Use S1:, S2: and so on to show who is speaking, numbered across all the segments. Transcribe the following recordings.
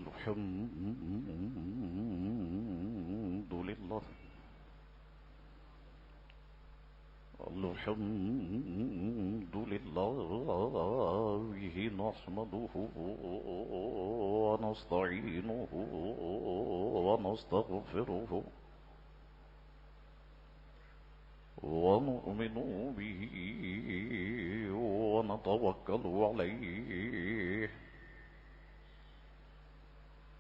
S1: الحمد لله الحمد لله نحمده ونستعينه ونستغفره ونؤمن به ونتوكل عليه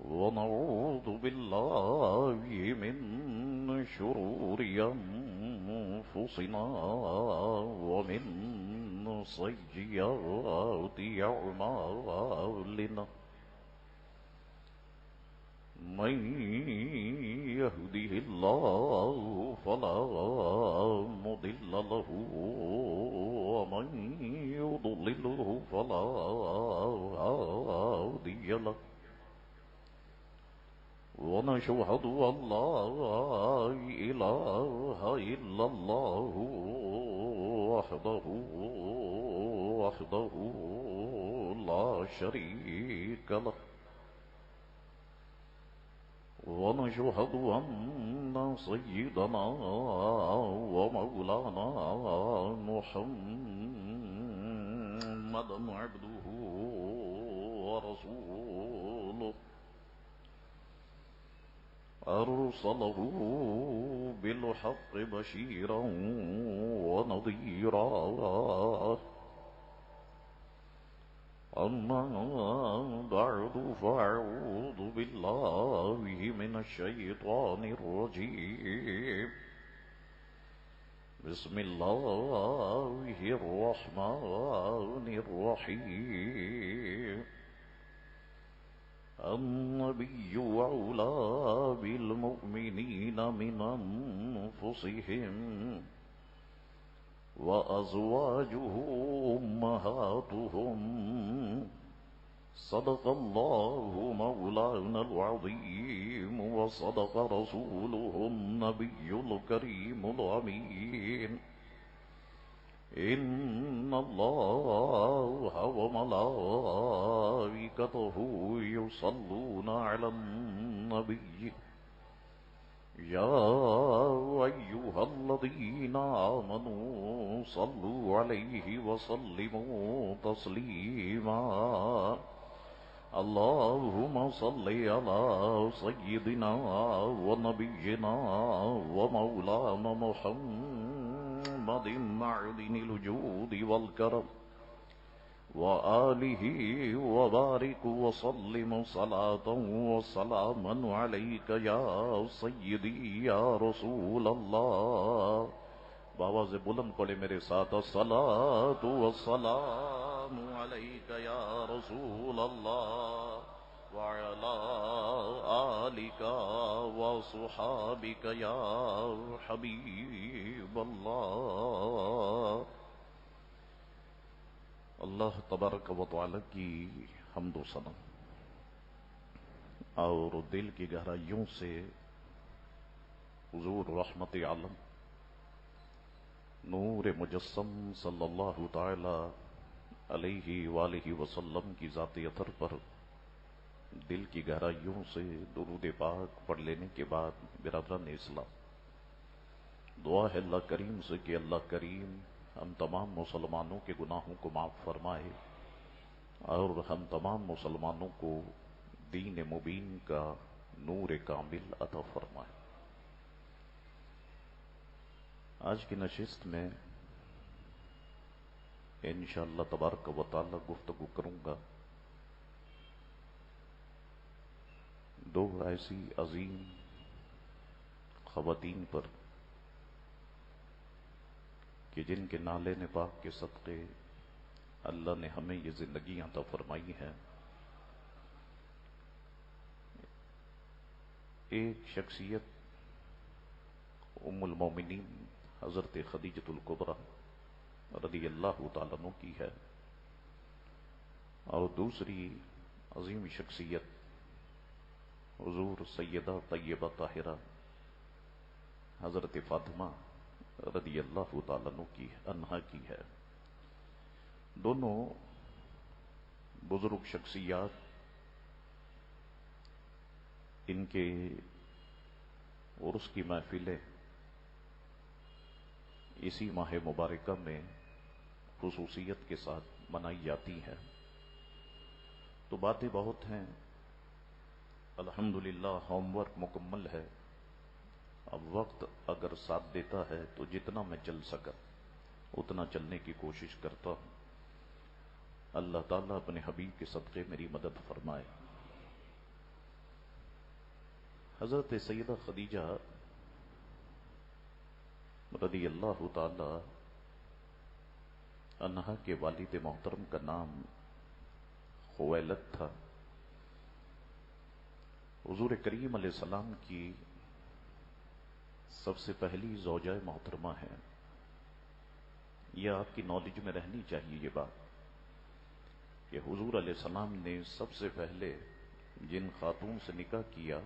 S1: ونعوذ بالله من شرور أنفسنا ومن سيئات أعمالنا من يهده الله فلا مضل له ومن يضلله فلا هادي له ونشهد أن لا إله إلا الله وحده لا شريك له ونشهد أن سيدنا ومولانا محمدا عبده ورسوله أرسله بالحق بشيرا ونذيرا أما بعد فأعوذ بالله من الشيطان الرجيم بسم الله الرحمن الرحيم النبي أولى بالمؤمنين من أنفسهم وأزواجه أمهاتهم صدق الله مولانا العظيم وصدق رسوله النبي الكريم الأمين إن الله وملائكته يصلون على النبي يا أيها الذين آمنوا صلوا عليه وسلموا تسليما اللهم صل على سيدنا ونبينا ومولانا محمد معدن الجود والكرم وآله وبارك وسلم صلاة وسلاما عليك يا سيدي يا رسول الله بآواز بلند پڑھے میرے ساتھ الصلاة والسلام عليك يا رسول الله وعلى آلك وصحابك يا حبيب الله اللہ تبارک و تعالی کی حمد و ثنا اور دل کی گہرائیوں سے حضور رحمت عالم نور مجسم صلی اللہ تعالی علیہ وآلہ وسلم کی ذات اطہر پر دل کی گہرائیوں سے درود پاک پڑھ لینے کے بعد برادران اسلام دعا ہے اللہ کریم سے کہ اللہ کریم ہم تمام مسلمانوں کے گناہوں کو معاف فرمائے اور ہم تمام مسلمانوں کو دین مبین کا نور کامل عطا فرمائے۔ آج کی نشست میں انشاءاللہ تبارک و تعالی گفتگو کروں گا دو ایسی عظیم خواتین پر کہ جن کے نالے پاک کے صدقے اللہ نے ہمیں یہ زندگی عطا فرمائی ہے۔ ایک شخصیت ام المومنین حضرت خدیجۃ الکبریٰ رضی اللہ تعالیٰ عنہ کی ہے اور دوسری عظیم شخصیت حضور سیدہ طیبہ طاہرہ حضرت فاطمہ رضی اللہ تعالیٰ عنہا کی ہے۔ دونوں بزرگ شخصیات ان کے عرس کی محفلیں اسی ماہ مبارکہ میں خصوصیت کے ساتھ منائی جاتی ہیں، تو باتیں بہت ہیں۔ الحمدللہ ہوم ورک مکمل ہے۔ اب وقت اگر ساتھ دیتا ہے تو جتنا میں چل سکا اتنا چلنے کی کوشش کرتا ہوں۔ اللہ تعالیٰ اپنے حبیب کے صدقے میری مدد فرمائے۔ حضرت سیدہ خدیجہ رضی اللہ تعالی عنہا کے والد محترم کا نام خویلد تھا۔ حضور کریم علیہ السلام کی سب سے پہلی زوجہ محترمہ ہے۔ یہ آپ کی نالج میں رہنی چاہیے یہ بات کہ حضور علیہ السلام نے سب سے پہلے جن خاتون سے نکاح کیا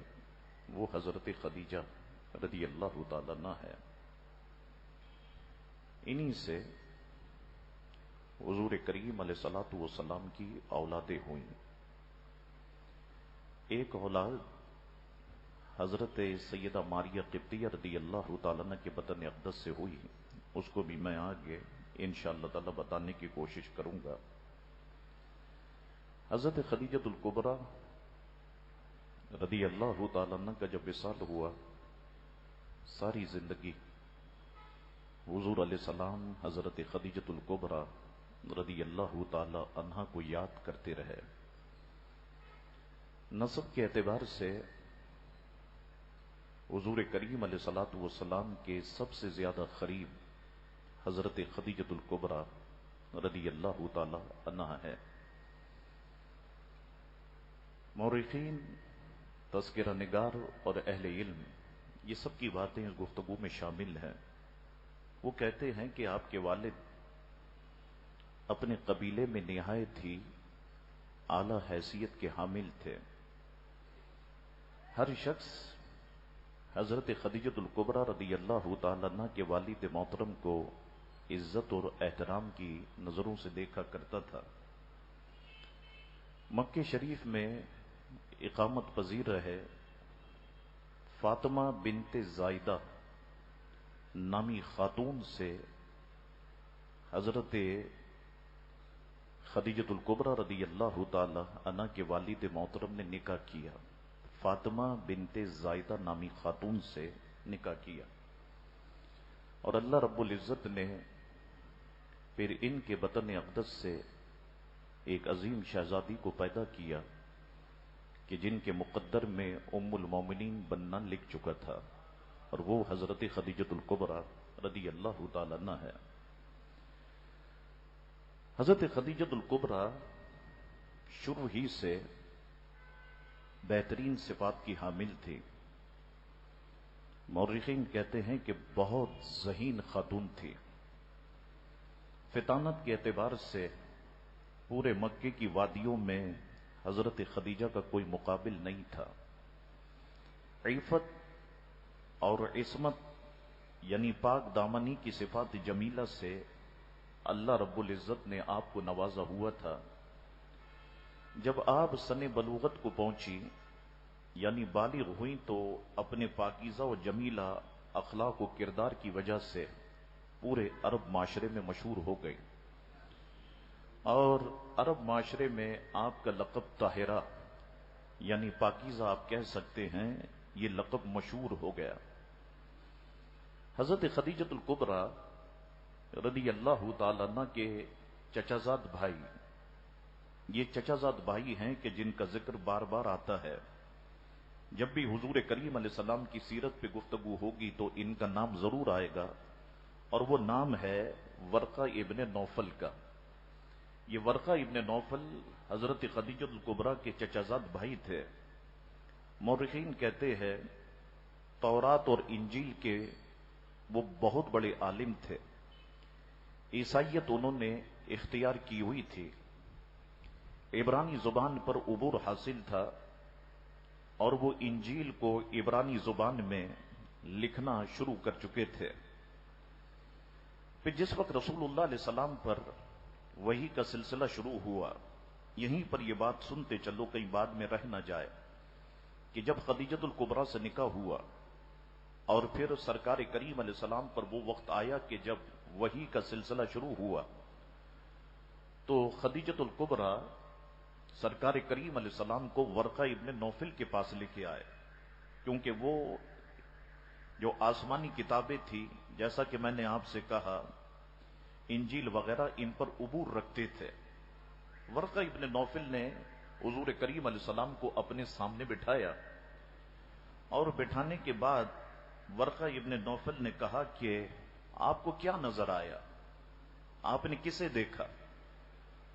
S1: وہ حضرت خدیجہ رضی اللہ تعالی عنہا ہے۔ انہی سے حضور کریم علیہ الصلوۃ والسلام کی اولادیں ہوئیں۔ ایک اولاد حضرت سیدہ ماریہ قبطیہ رضی اللہ تعالیٰ عنہ کے بدن اقدس سے ہوئی، اس کو بھی میں آگے انشاءاللہ تعالی بتانے کی کوشش کروں گا۔ حضرت خدیجۃ الکبریٰ رضی اللہ تعالیٰ عنہ کا جب وصال ہوا، ساری زندگی حضور علیہ السلام حضرت خدیجۃ الکبریٰ رضی اللہ تعالی عنہا کو یاد کرتے رہے۔ نسب کے اعتبار سے حضور کریم علیہ الصلوۃ والسلام کے سب سے زیادہ قریب حضرت خدیجۃ الکبریٰ رضی اللہ تعالی عنہا ہے۔ مورخین، تذکرہ نگار اور اہل علم یہ سب کی باتیں اس گفتگو میں شامل ہیں۔ وہ کہتے ہیں کہ آپ کے والد اپنے قبیلے میں نہایت ہی اعلی حیثیت کے حامل تھے۔ ہر شخص حضرت خدیجۃ الکبریٰ رضی اللہ تعالی عنہ کے والد محترم کو عزت اور احترام کی نظروں سے دیکھا کرتا تھا۔ مکہ شریف میں اقامت پذیر رہے فاطمہ بنت زائدہ نامی خاتون سے حضرت خدیجۃ الکبریٰ رضی اللہ تعالی عنہ کے والد محترم نے نکاح کیا۔ فاطمہ بنت زائدہ نامی خاتون سے نکاح کیا اور اللہ رب العزت نے پھر ان کے بطن اقدس سے ایک عظیم شہزادی کو پیدا کیا کہ جن کے مقدر میں ام المومنین بننا لکھ چکا تھا، اور وہ حضرت خدیجۃ الکبریٰ رضی اللہ تعالی عنہ ہے۔ حضرت خدیجۃ الکبریٰ شروع ہی سے بہترین صفات کی حامل تھی۔ مورخین کہتے ہیں کہ بہت ذہین خاتون تھی۔ فطانت کے اعتبار سے پورے مکے کی وادیوں میں حضرت خدیجہ کا کوئی مقابل نہیں تھا۔ عفت اور عصمت یعنی پاک دامنی کی صفات جمیلہ سے اللہ رب العزت نے آپ کو نوازا ہوا تھا۔ جب آپ سن بلوغت کو پہنچی یعنی بالغ ہوئی تو اپنے پاکیزہ و جمیلہ اخلاق و کردار کی وجہ سے پورے عرب معاشرے میں مشہور ہو گئی، اور عرب معاشرے میں آپ کا لقب طاہرہ یعنی پاکیزہ آپ کہہ سکتے ہیں، یہ لقب مشہور ہو گیا۔ حضرت خدیجۃ الکبریٰ رضی اللہ تعالی عنہ کے چچا زاد بھائی، یہ چچا زاد بھائی ہیں کہ جن کا ذکر بار بار آتا ہے۔ جب بھی حضور کریم علیہ السلام کی سیرت پہ گفتگو ہوگی تو ان کا نام ضرور آئے گا، اور وہ نام ہے ورقہ ابن نوفل کا۔ یہ ورقہ ابن نوفل حضرت خدیجۃ الکبریٰ کے چچا زاد بھائی تھے۔ مورخین کہتے ہیں تورات اور انجیل کے وہ بہت بڑے عالم تھے۔ عیسائیت انہوں نے اختیار کی ہوئی تھی، عبرانی زبان پر عبور حاصل تھا، اور وہ انجیل کو عبرانی زبان میں لکھنا شروع کر چکے تھے۔ پھر جس وقت رسول اللہ علیہ السلام پر وحی کا سلسلہ شروع ہوا، یہیں پر یہ بات سنتے چلو کہیں بعد میں رہ نہ جائے کہ جب خدیجۃ الکبریٰ سے نکاح ہوا اور پھر سرکار کریم علیہ السلام پر وہ وقت آیا کہ جب وحی کا سلسلہ شروع ہوا، تو خدیجۃ الکبریٰ سرکار کریم علیہ السلام کو ورقہ ابن نوفل کے پاس لے کے آئے، کیونکہ وہ جو آسمانی کتابیں تھی، جیسا کہ میں نے آپ سے کہا انجیل وغیرہ، ان پر عبور رکھتے تھے۔ ورقہ ابن نوفل نے حضور کریم علیہ السلام کو اپنے سامنے بٹھایا، اور بٹھانے کے بعد ورقہ ابن نوفل نے کہا کہ آپ کو کیا نظر آیا، آپ نے کسے دیکھا؟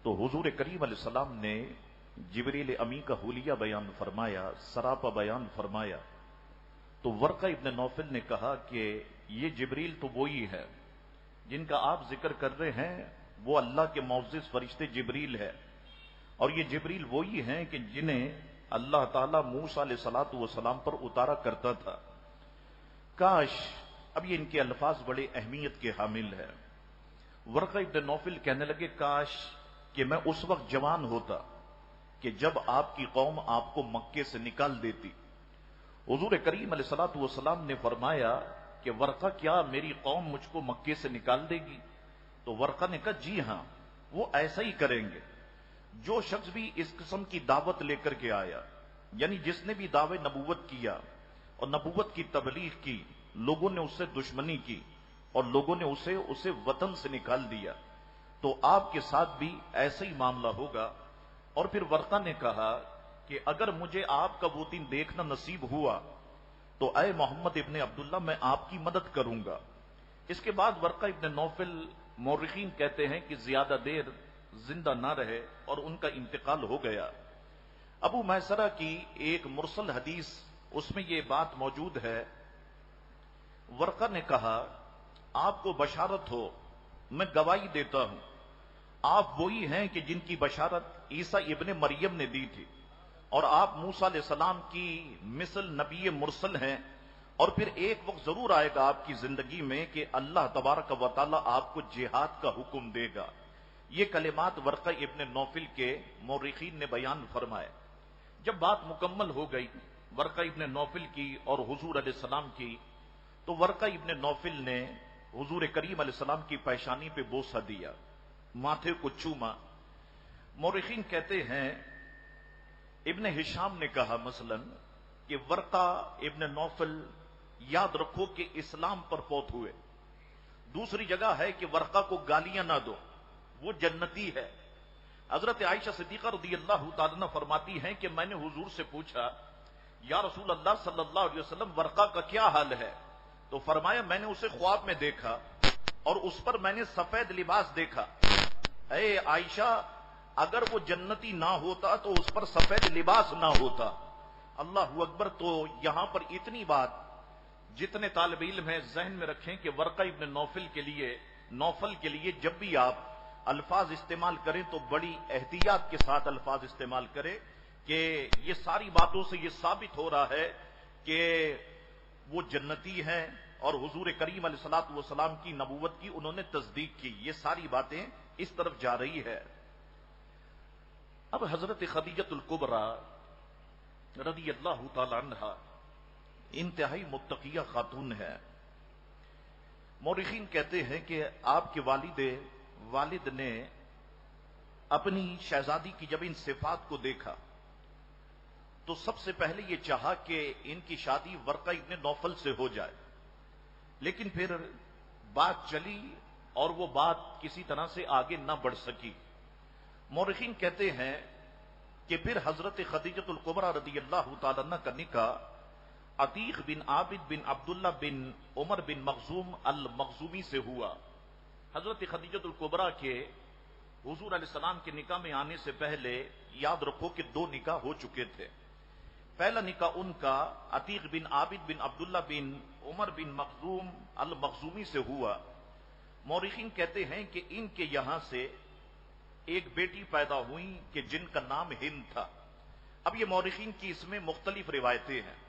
S1: تو حضور کریم علیہ السلام نے جبریل امی کا حلیہ بیان فرمایا، سراپا بیان فرمایا۔ تو ورقہ ابن نوفل نے کہا کہ یہ جبریل تو وہی ہے جن کا آپ ذکر کر رہے ہیں، وہ اللہ کے معزز فرشتے جبریل ہے، اور یہ جبریل وہی ہیں کہ جنہیں اللہ تعالیٰ موسیٰ علیہ الصلوۃ والسلام پر اتارا کرتا تھا۔ کاش، اب یہ ان کے الفاظ بڑے اہمیت کے حامل ہیں۔ ورقہ ابن نوفل کہنے لگے، کاش کہ میں اس وقت جوان ہوتا کہ جب آپ کی قوم آپ کو مکے سے نکال دیتی۔ حضور کریم علیہ الصلوۃ والسلام نے فرمایا کہ ورقہ، کیا میری قوم مجھ کو مکے سے نکال دے گی؟ تو ورقہ نے کہا جی ہاں، وہ ایسا ہی کریں گے۔ جو شخص بھی اس قسم کی دعوت لے کر کے آیا، یعنی جس نے بھی دعوے نبوت کیا اور نبوت کی تبلیغ کی، لوگوں نے اس سے دشمنی کی اور لوگوں نے اسے وطن سے نکال دیا، تو آپ کے ساتھ بھی ایسا ہی معاملہ ہوگا۔ اور پھر ورقہ نے کہا کہ اگر مجھے آپ کا وہ دن دیکھنا نصیب ہوا تو اے محمد ابن عبداللہ، میں آپ کی مدد کروں گا۔ اس کے بعد ورقہ ابن نوفل، مورخین کہتے ہیں کہ زیادہ دیر زندہ نہ رہے اور ان کا انتقال ہو گیا۔ ابو میسرہ کی ایک مرسل حدیث، اس میں یہ بات موجود ہے، ورقہ نے کہا آپ کو بشارت ہو، میں گواہی دیتا ہوں، آپ وہی ہیں کہ جن کی بشارت عیسیٰ ابن مریم نے دی تھی، اور آپ موسیٰ علیہ السلام کی مثل نبی مرسل ہیں، اور پھر ایک وقت ضرور آئے گا آپ کی زندگی میں کہ اللہ تبارک و تعالی آپ کو جہاد کا حکم دے گا۔ یہ کلمات ورقہ ابن نوفل کے مورخین نے بیان فرمائے۔ جب بات مکمل ہو گئی ورقہ ابن نوفل کی اور حضور علیہ السلام کی، تو ورقہ ابن نوفل نے حضور کریم علیہ السلام کی پیشانی پہ بوسہ دیا، ماتھے کو چوما۔ مورخین کہتے ہیں، ابن ہشام نے کہا مثلا کہ ورقہ ابن نوفل یاد رکھو کہ اسلام پر فوت ہوئے۔ دوسری جگہ ہے کہ ورقہ کو گالیاں نہ دو، وہ جنتی ہے۔ حضرت عائشہ صدیقہ رضی اللہ تعالیٰ عنہ فرماتی ہیں کہ میں نے حضور سے پوچھا، یا رسول اللہ صلی اللہ علیہ وسلم، ورقہ کا کیا حال ہے؟ تو فرمایا، میں نے اسے خواب میں دیکھا اور اس پر میں نے سفید لباس دیکھا۔ اے عائشہ، اگر وہ جنتی نہ ہوتا تو اس پر سفید لباس نہ ہوتا۔ اللہ اکبر۔ تو یہاں پر اتنی بات جتنے طالب علم ہیں ذہن میں رکھیں کہ ورقہ ابن نوفل کے لیے جب بھی آپ الفاظ استعمال کریں تو بڑی احتیاط کے ساتھ الفاظ استعمال کریں، کہ یہ ساری باتوں سے یہ ثابت ہو رہا ہے کہ وہ جنتی ہیں اور حضور کریم علیہ الصلوۃ والسلام کی نبوت کی انہوں نے تصدیق کی۔ یہ ساری باتیں اس طرف جا رہی ہے۔ اب حضرت خدیجۃ الکبریٰ رضی اللہ تعالی عنہا انتہائی متقیہ خاتون ہے۔ مورخین کہتے ہیں کہ آپ کے والد نے اپنی شہزادی کی جب ان صفات کو دیکھا تو سب سے پہلے یہ چاہا کہ ان کی شادی ورقہ ابن نوفل سے ہو جائے، لیکن پھر بات چلی اور وہ بات کسی طرح سے آگے نہ بڑھ سکی۔ مورخین کہتے ہیں کہ پھر حضرت خدیجۃ الکبریٰ رضی اللہ تعالیٰ عنہ کا نکاح عتیق بن عابد بن عبداللہ بن عمر بن مخزوم المخزومی سے ہوا۔ حضرت خدیجۃ الکبریٰ کے حضور علیہ السلام کے نکاح میں آنے سے پہلے یاد رکھو کہ 2 نکاح ہو چکے تھے۔ پہلا نکاح ان کا عتیق بن عابد بن عبداللہ بن عمر بن مخزوم المخزومی سے ہوا۔ مورخین کہتے ہیں کہ ان کے یہاں سے ایک بیٹی پیدا ہوئی کہ جن کا نام ہند تھا۔ اب یہ مورخین کی اس میں مختلف روایتیں ہیں،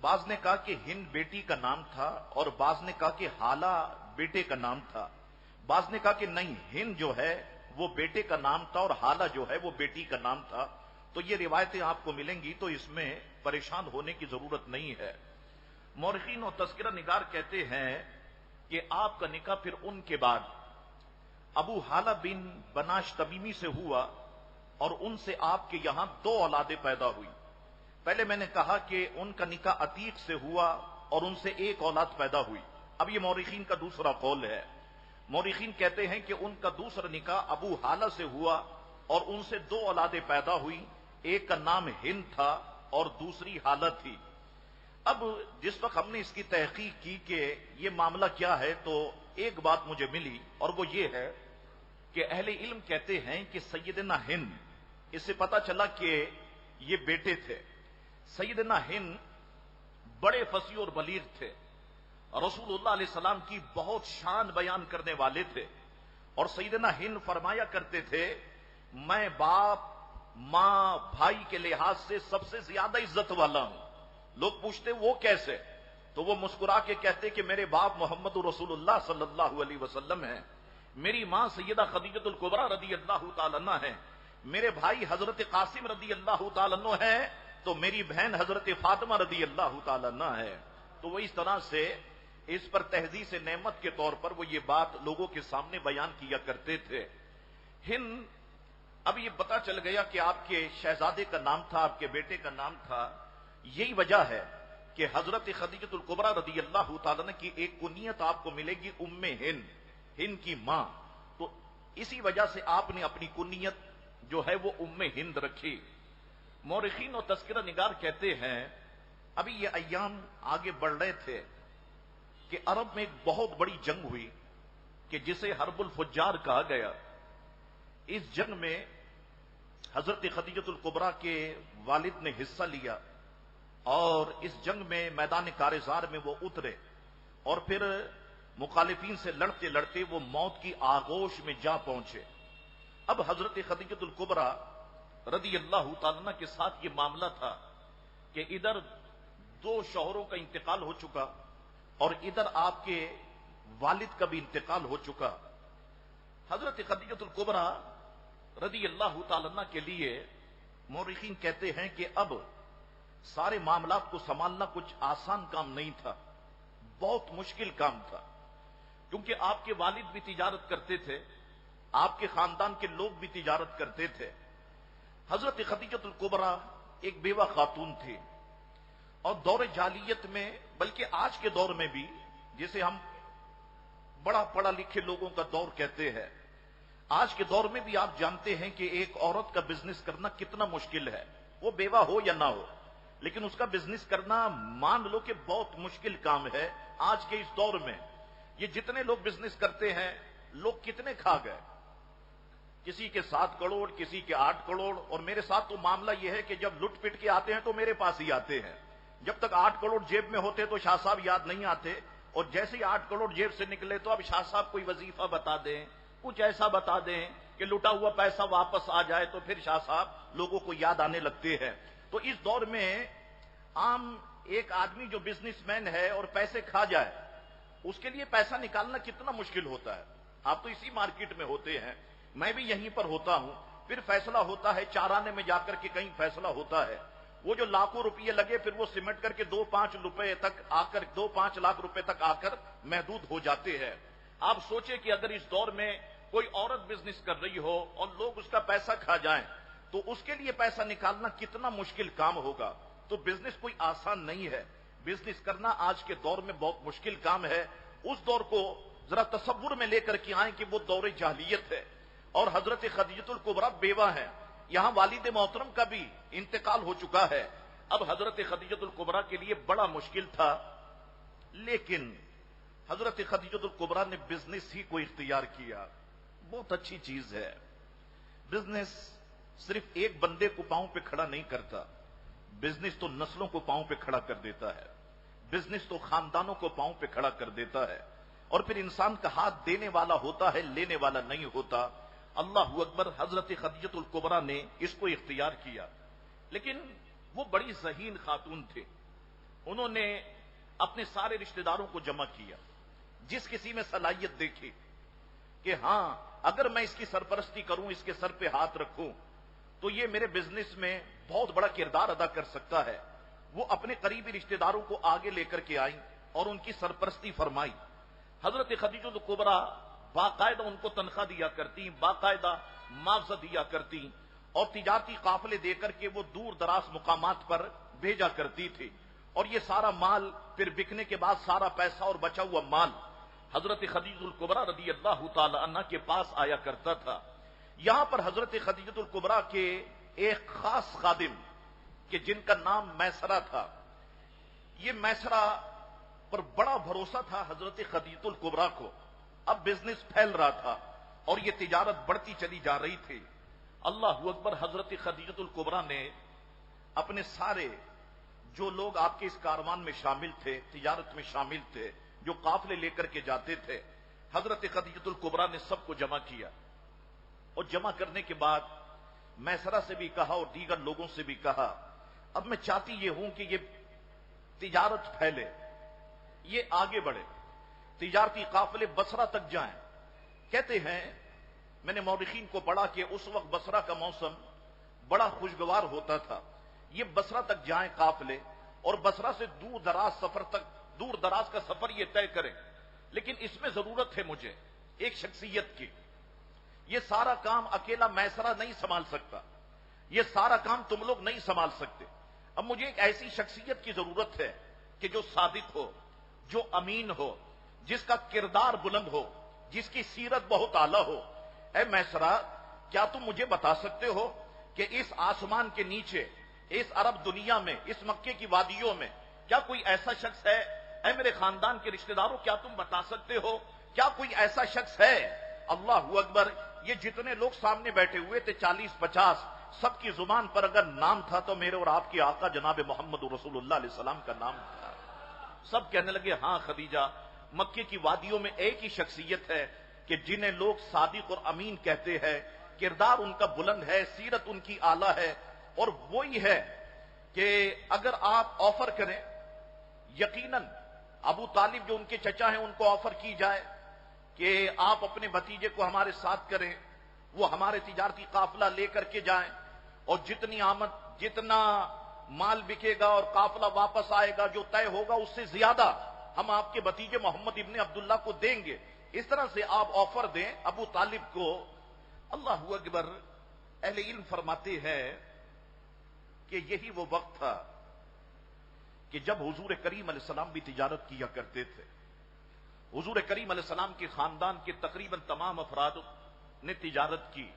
S1: بعض نے کہا کہ ہند بیٹی کا نام تھا اور بعض نے کہا کہ حالہ بیٹے کا نام تھا، بعض نے کہا کہ نہیں، ہند جو ہے وہ بیٹے کا نام تھا اور حالہ جو ہے وہ بیٹی کا نام تھا۔
S2: تو یہ روایتیں آپ کو ملیں گی، تو اس میں پریشان ہونے کی ضرورت نہیں ہے۔ مورخین اور تذکرہ نگار کہتے ہیں کہ آپ کا نکاح پھر ان کے بعد ابو حالہ بن بناش تمیمی سے ہوا، اور ان سے آپ کے یہاں 2 اولادیں پیدا ہوئی۔ پہلے میں نے کہا کہ ان کا نکاح عتیق سے ہوا اور ان سے 1 اولاد پیدا ہوئی۔ اب یہ مورخین کا دوسرا قول ہے۔ مورخین کہتے ہیں کہ ان کا دوسرا نکاح ابو حالہ سے ہوا اور ان سے 2 اولادیں پیدا ہوئی، ایک کا نام ہند تھا اور دوسری حالہ تھی۔ اب جس وقت ہم نے اس کی تحقیق کی کہ یہ معاملہ کیا ہے، تو ایک بات مجھے ملی، اور وہ یہ ہے کہ اہل علم کہتے ہیں کہ سیدنا ہند، اس سے پتا چلا کہ یہ بیٹے تھے۔ سیدنا ہند بڑے فصیح اور بلیغ تھے، رسول اللہ علیہ السلام کی بہت شان بیان کرنے والے تھے، اور سیدنا ہند فرمایا کرتے تھے میں باپ ماں بھائی کے لحاظ سے سب سے زیادہ عزت والا ہوں۔ لوگ پوچھتے وہ کیسے، تو وہ مسکرا کے کہتے کہ میرے باپ محمد رسول اللہ صلی اللہ علیہ وسلم ہیں، میری ماں سیدہ خدیجہ الکبریٰ رضی اللہ تعالیٰ عنہ ہے، میرے بھائی حضرت قاسم رضی اللہ تعالیٰ عنہ ہے، تو میری بہن حضرت فاطمہ رضی اللہ تعالیٰ عنہ ہے۔ تو وہ اس طرح سے اس پر تہذیب نعمت کے طور پر وہ یہ بات لوگوں کے سامنے بیان کیا کرتے تھے۔ ہند، اب یہ پتا چل گیا کہ آپ کے شہزادے کا نام تھا، آپ کے بیٹے کا نام تھا، یہی وجہ ہے کہ حضرت خدیجہ الکبریٰ رضی اللہ تعالیٰ عنہ کی ایک کنیت آپ کو ملے گی ام ہند، ہند کی ماں، تو اسی وجہ سے آپ نے اپنی کنیت جو ہے وہ ام ہند رکھی۔ مورخین اور تذکرہ نگار کہتے ہیں ابھی یہ ایام آگے بڑھ رہے تھے کہ عرب میں ایک بہت بڑی جنگ ہوئی کہ جسے حرب الفجار کہا گیا۔ اس جنگ میں حضرت خدیجہ الکبریٰ کے والد نے حصہ لیا، اور اس جنگ میں میدان کارزار میں وہ اترے، اور پھر مخالفین سے لڑتے لڑتے وہ موت کی آغوش میں جا پہنچے۔ اب حضرت خدیجہ الکبریٰ رضی اللہ تعالیٰ عنہ کے ساتھ یہ معاملہ تھا کہ ادھر 2 شوہروں کا انتقال ہو چکا، اور ادھر آپ کے والد کا بھی انتقال ہو چکا۔ حضرت خدیجہ الکبریٰ رضی اللہ تعالیٰ عنہ کے لیے مورخین کہتے ہیں کہ اب سارے معاملات کو سنبھالنا کچھ آسان کام نہیں تھا، بہت مشکل کام تھا، کیونکہ آپ کے والد بھی تجارت کرتے تھے، آپ کے خاندان کے لوگ بھی تجارت کرتے تھے۔ حضرت خدیجہ الکبریٰ ایک بیوہ خاتون تھی، اور دور جاہلیت میں، بلکہ آج کے دور میں بھی، جسے ہم بڑا پڑھا لکھے لوگوں کا دور کہتے ہیں، آج کے دور میں بھی آپ جانتے ہیں کہ ایک عورت کا بزنس کرنا کتنا مشکل ہے، وہ بیوہ ہو یا نہ ہو، لیکن اس کا بزنس کرنا مان لو کہ بہت مشکل کام ہے۔ آج کے اس دور میں یہ جتنے لوگ بزنس کرتے ہیں، لوگ کتنے کھا گئے، کسی کے 7 کروڑ، کسی کے 8 کروڑ، اور میرے ساتھ تو معاملہ یہ ہے کہ جب لٹ پٹ کے آتے ہیں تو میرے پاس ہی آتے ہیں۔ جب تک 8 کروڑ جیب میں ہوتے تو شاہ صاحب یاد نہیں آتے، اور جیسے ہی 8 کروڑ جیب سے نکلے تو اب شاہ صاحب کوئی وظیفہ بتا دیں، کچھ ایسا بتا دیں کہ لٹا ہوا پیسہ واپس آ جائے، تو پھر شاہ صاحب لوگوں کو یاد آنے لگتے ہیں۔ تو اس دور میں عام ایک آدمی جو بزنس مین ہے اور پیسے کھا جائے، اس کے لیے پیسہ نکالنا کتنا مشکل ہوتا ہے۔ آپ تو اسی مارکیٹ میں ہوتے ہیں، میں بھی یہیں پر ہوتا ہوں، پھر فیصلہ ہوتا ہے چارانے میں جا کر کے کہیں فیصلہ ہوتا ہے، وہ جو لاکھوں روپئے لگے پھر وہ سمٹ کر کے 2-5 روپے تک آ کر 2-5 لاکھ روپے تک آ کر محدود ہو جاتے ہیں۔ آپ سوچیں کہ اگر اس دور میں کوئی عورت بزنس کر رہی ہو اور لوگ اس کا پیسہ کھا جائیں تو اس کے لیے پیسہ نکالنا کتنا مشکل کام ہوگا۔ تو بزنس کوئی آسان نہیں ہے، بزنس کرنا آج کے دور میں بہت مشکل کام ہے۔ اس دور کو ذرا تصور میں لے کر کے آئیں کہ وہ دور جاہلیت ہے، اور حضرت خدیجہ الکبریٰ بیوہ ہیں، یہاں والد محترم کا بھی انتقال ہو چکا ہے۔ اب حضرت خدیجہ الکبریٰ کے لیے بڑا مشکل تھا، لیکن حضرت خدیجہ الکبریٰ نے بزنس ہی کو اختیار کیا۔ بہت اچھی چیز ہے، بزنس صرف ایک بندے کو پاؤں پہ کھڑا نہیں کرتا، بزنس تو نسلوں کو پاؤں پہ کھڑا کر دیتا ہے، بزنس تو خاندانوں کو پاؤں پہ کھڑا کر دیتا ہے، اور پھر انسان کا ہاتھ دینے والا ہوتا ہے، لینے والا نہیں ہوتا۔ اللہ اکبر، حضرت خدیجہ الکبریٰ نے اس کو اختیار کیا، لیکن وہ بڑی ذہین خاتون تھے۔ انہوں نے اپنے سارے رشتہ داروں کو جمع کیا، جس کسی میں صلاحیت دیکھی کہ ہاں اگر میں اس کی سرپرستی کروں، اس کے سر پہ ہاتھ رکھوں، تو یہ میرے بزنس میں بہت بڑا کردار ادا کر سکتا ہے. وہ اپنے قریبی رشتہ داروں کو آگے لے کر کے آئیں اور ان کی سرپرستی فرمائی. حضرت خدیجہ الکبریٰ باقاعدہ ان کو تنخواہ دیا کرتی، باقاعدہ معاوضہ دیا کرتی اور تجارتی قافلے دے کر کے وہ دور دراز مقامات پر بھیجا کرتی تھی. اور یہ سارا مال پھر بکنے کے بعد سارا پیسہ اور بچا ہوا مال حضرت خدیجہ الکبریٰ رضی اللہ تعالی عنہ کے پاس آیا کرتا تھا. یہاں پر حضرت خدیجہ الکبریٰ کے ایک خاص خادم کہ جن کا نام میسرہ تھا، یہ میسرہ پر بڑا بھروسہ تھا حضرت خدیجہ الکبریٰ کو. اب بزنس پھیل رہا تھا اور یہ تجارت بڑھتی چلی جا رہی تھی. اللہ اکبر. حضرت خدیجہ الکبریٰ نے اپنے سارے جو لوگ آپ کے اس کاروان میں شامل تھے، تجارت میں شامل تھے، جو قافلے لے کر کے جاتے تھے، حضرت خدیجہ الکبریٰ نے سب کو جمع کیا. اور جمع کرنے کے بعد میسرہ سے بھی کہا اور دیگر لوگوں سے بھی کہا، اب میں چاہتی یہ ہوں کہ یہ تجارت پھیلے، یہ آگے بڑھے، تجارتی قافلے بصرہ تک جائیں. کہتے ہیں میں نے مورخین کو پڑھا کہ اس وقت بصرہ کا موسم بڑا خوشگوار ہوتا تھا. یہ بصرہ تک جائیں قافلے اور بصرہ سے دور دراز کا سفر یہ طے کریں. لیکن اس میں ضرورت ہے مجھے ایک شخصیت کی. یہ سارا کام اکیلا میسرہ نہیں سنبھال سکتا، یہ سارا کام تم لوگ نہیں سنبھال سکتے. اب مجھے ایک ایسی شخصیت کی ضرورت ہے کہ جو صادق ہو، جو امین ہو، جس کا کردار بلند ہو، جس کی سیرت بہت اعلیٰ ہو. اے میسرہ، کیا تم مجھے بتا سکتے ہو کہ اس آسمان کے نیچے، اس عرب دنیا میں، اس مکے کی وادیوں میں کیا کوئی ایسا شخص ہے؟ اے میرے خاندان کے رشتہ داروں، کیا تم بتا سکتے ہو کیا کوئی ایسا شخص ہے؟ اللہ اکبر. یہ جتنے لوگ سامنے بیٹھے ہوئے تھے 40-50، سب کی زبان پر اگر نام تھا تو میرے اور آپ کے آقا جناب محمد رسول اللہ علیہ السلام کا نام تھا. سب کہنے لگے ہاں خدیجہ، مکے کی وادیوں میں ایک ہی شخصیت ہے کہ جنہیں لوگ صادق اور امین کہتے ہیں، کردار ان کا بلند ہے، سیرت ان کی اعلیٰ ہے. اور وہی ہے کہ اگر آپ آفر کریں، یقیناً ابو طالب جو ان کے چچا ہیں ان کو آفر کی جائے کہ آپ اپنے بھتیجے کو ہمارے ساتھ کریں، وہ ہمارے تجارتی قافلہ لے کر کے جائیں اور جتنی آمد، جتنا مال بکے گا اور قافلہ واپس آئے گا جو طے ہوگا اس سے زیادہ ہم آپ کے بھتیجے محمد ابن عبداللہ کو دیں گے. اس طرح سے آپ آفر دیں ابو طالب کو. اللہ اکبر. اہل علم فرماتے ہیں کہ یہی وہ وقت تھا کہ جب حضور کریم علیہ السلام بھی تجارت کیا کرتے تھے. حضور کریم علیہ السلام کے خاندان کے تقریباً تمام افراد نے تجارت کی.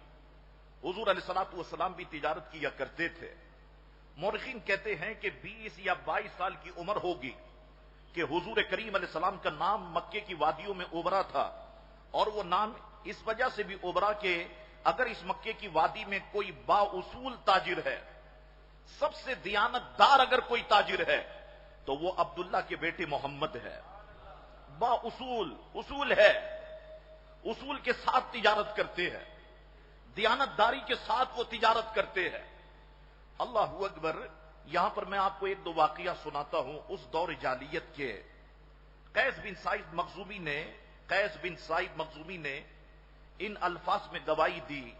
S2: حضور علیہ الصلوۃ والسلام بھی تجارت کیا کرتے تھے. مورخین کہتے ہیں کہ 20 یا 22 سال کی عمر ہوگی کہ حضور کریم علیہ السلام کا نام مکے کی وادیوں میں ابھرا تھا. اور وہ نام اس وجہ سے بھی ابھرا کہ اگر اس مکے کی وادی میں کوئی با اصول تاجر ہے، سب سے دیانت دار اگر کوئی تاجر ہے تو وہ عبداللہ کے بیٹے محمد ہے. با اصول ہے، اصول کے ساتھ تجارت کرتے ہیں، دیانت داری کے ساتھ وہ تجارت کرتے ہیں. اللہ اکبر. یہاں پر میں آپ کو ایک دو واقعہ سناتا ہوں اس دور جاہلیت کے. قیس بن سعید مخزومی نے ان الفاظ میں گواہی دی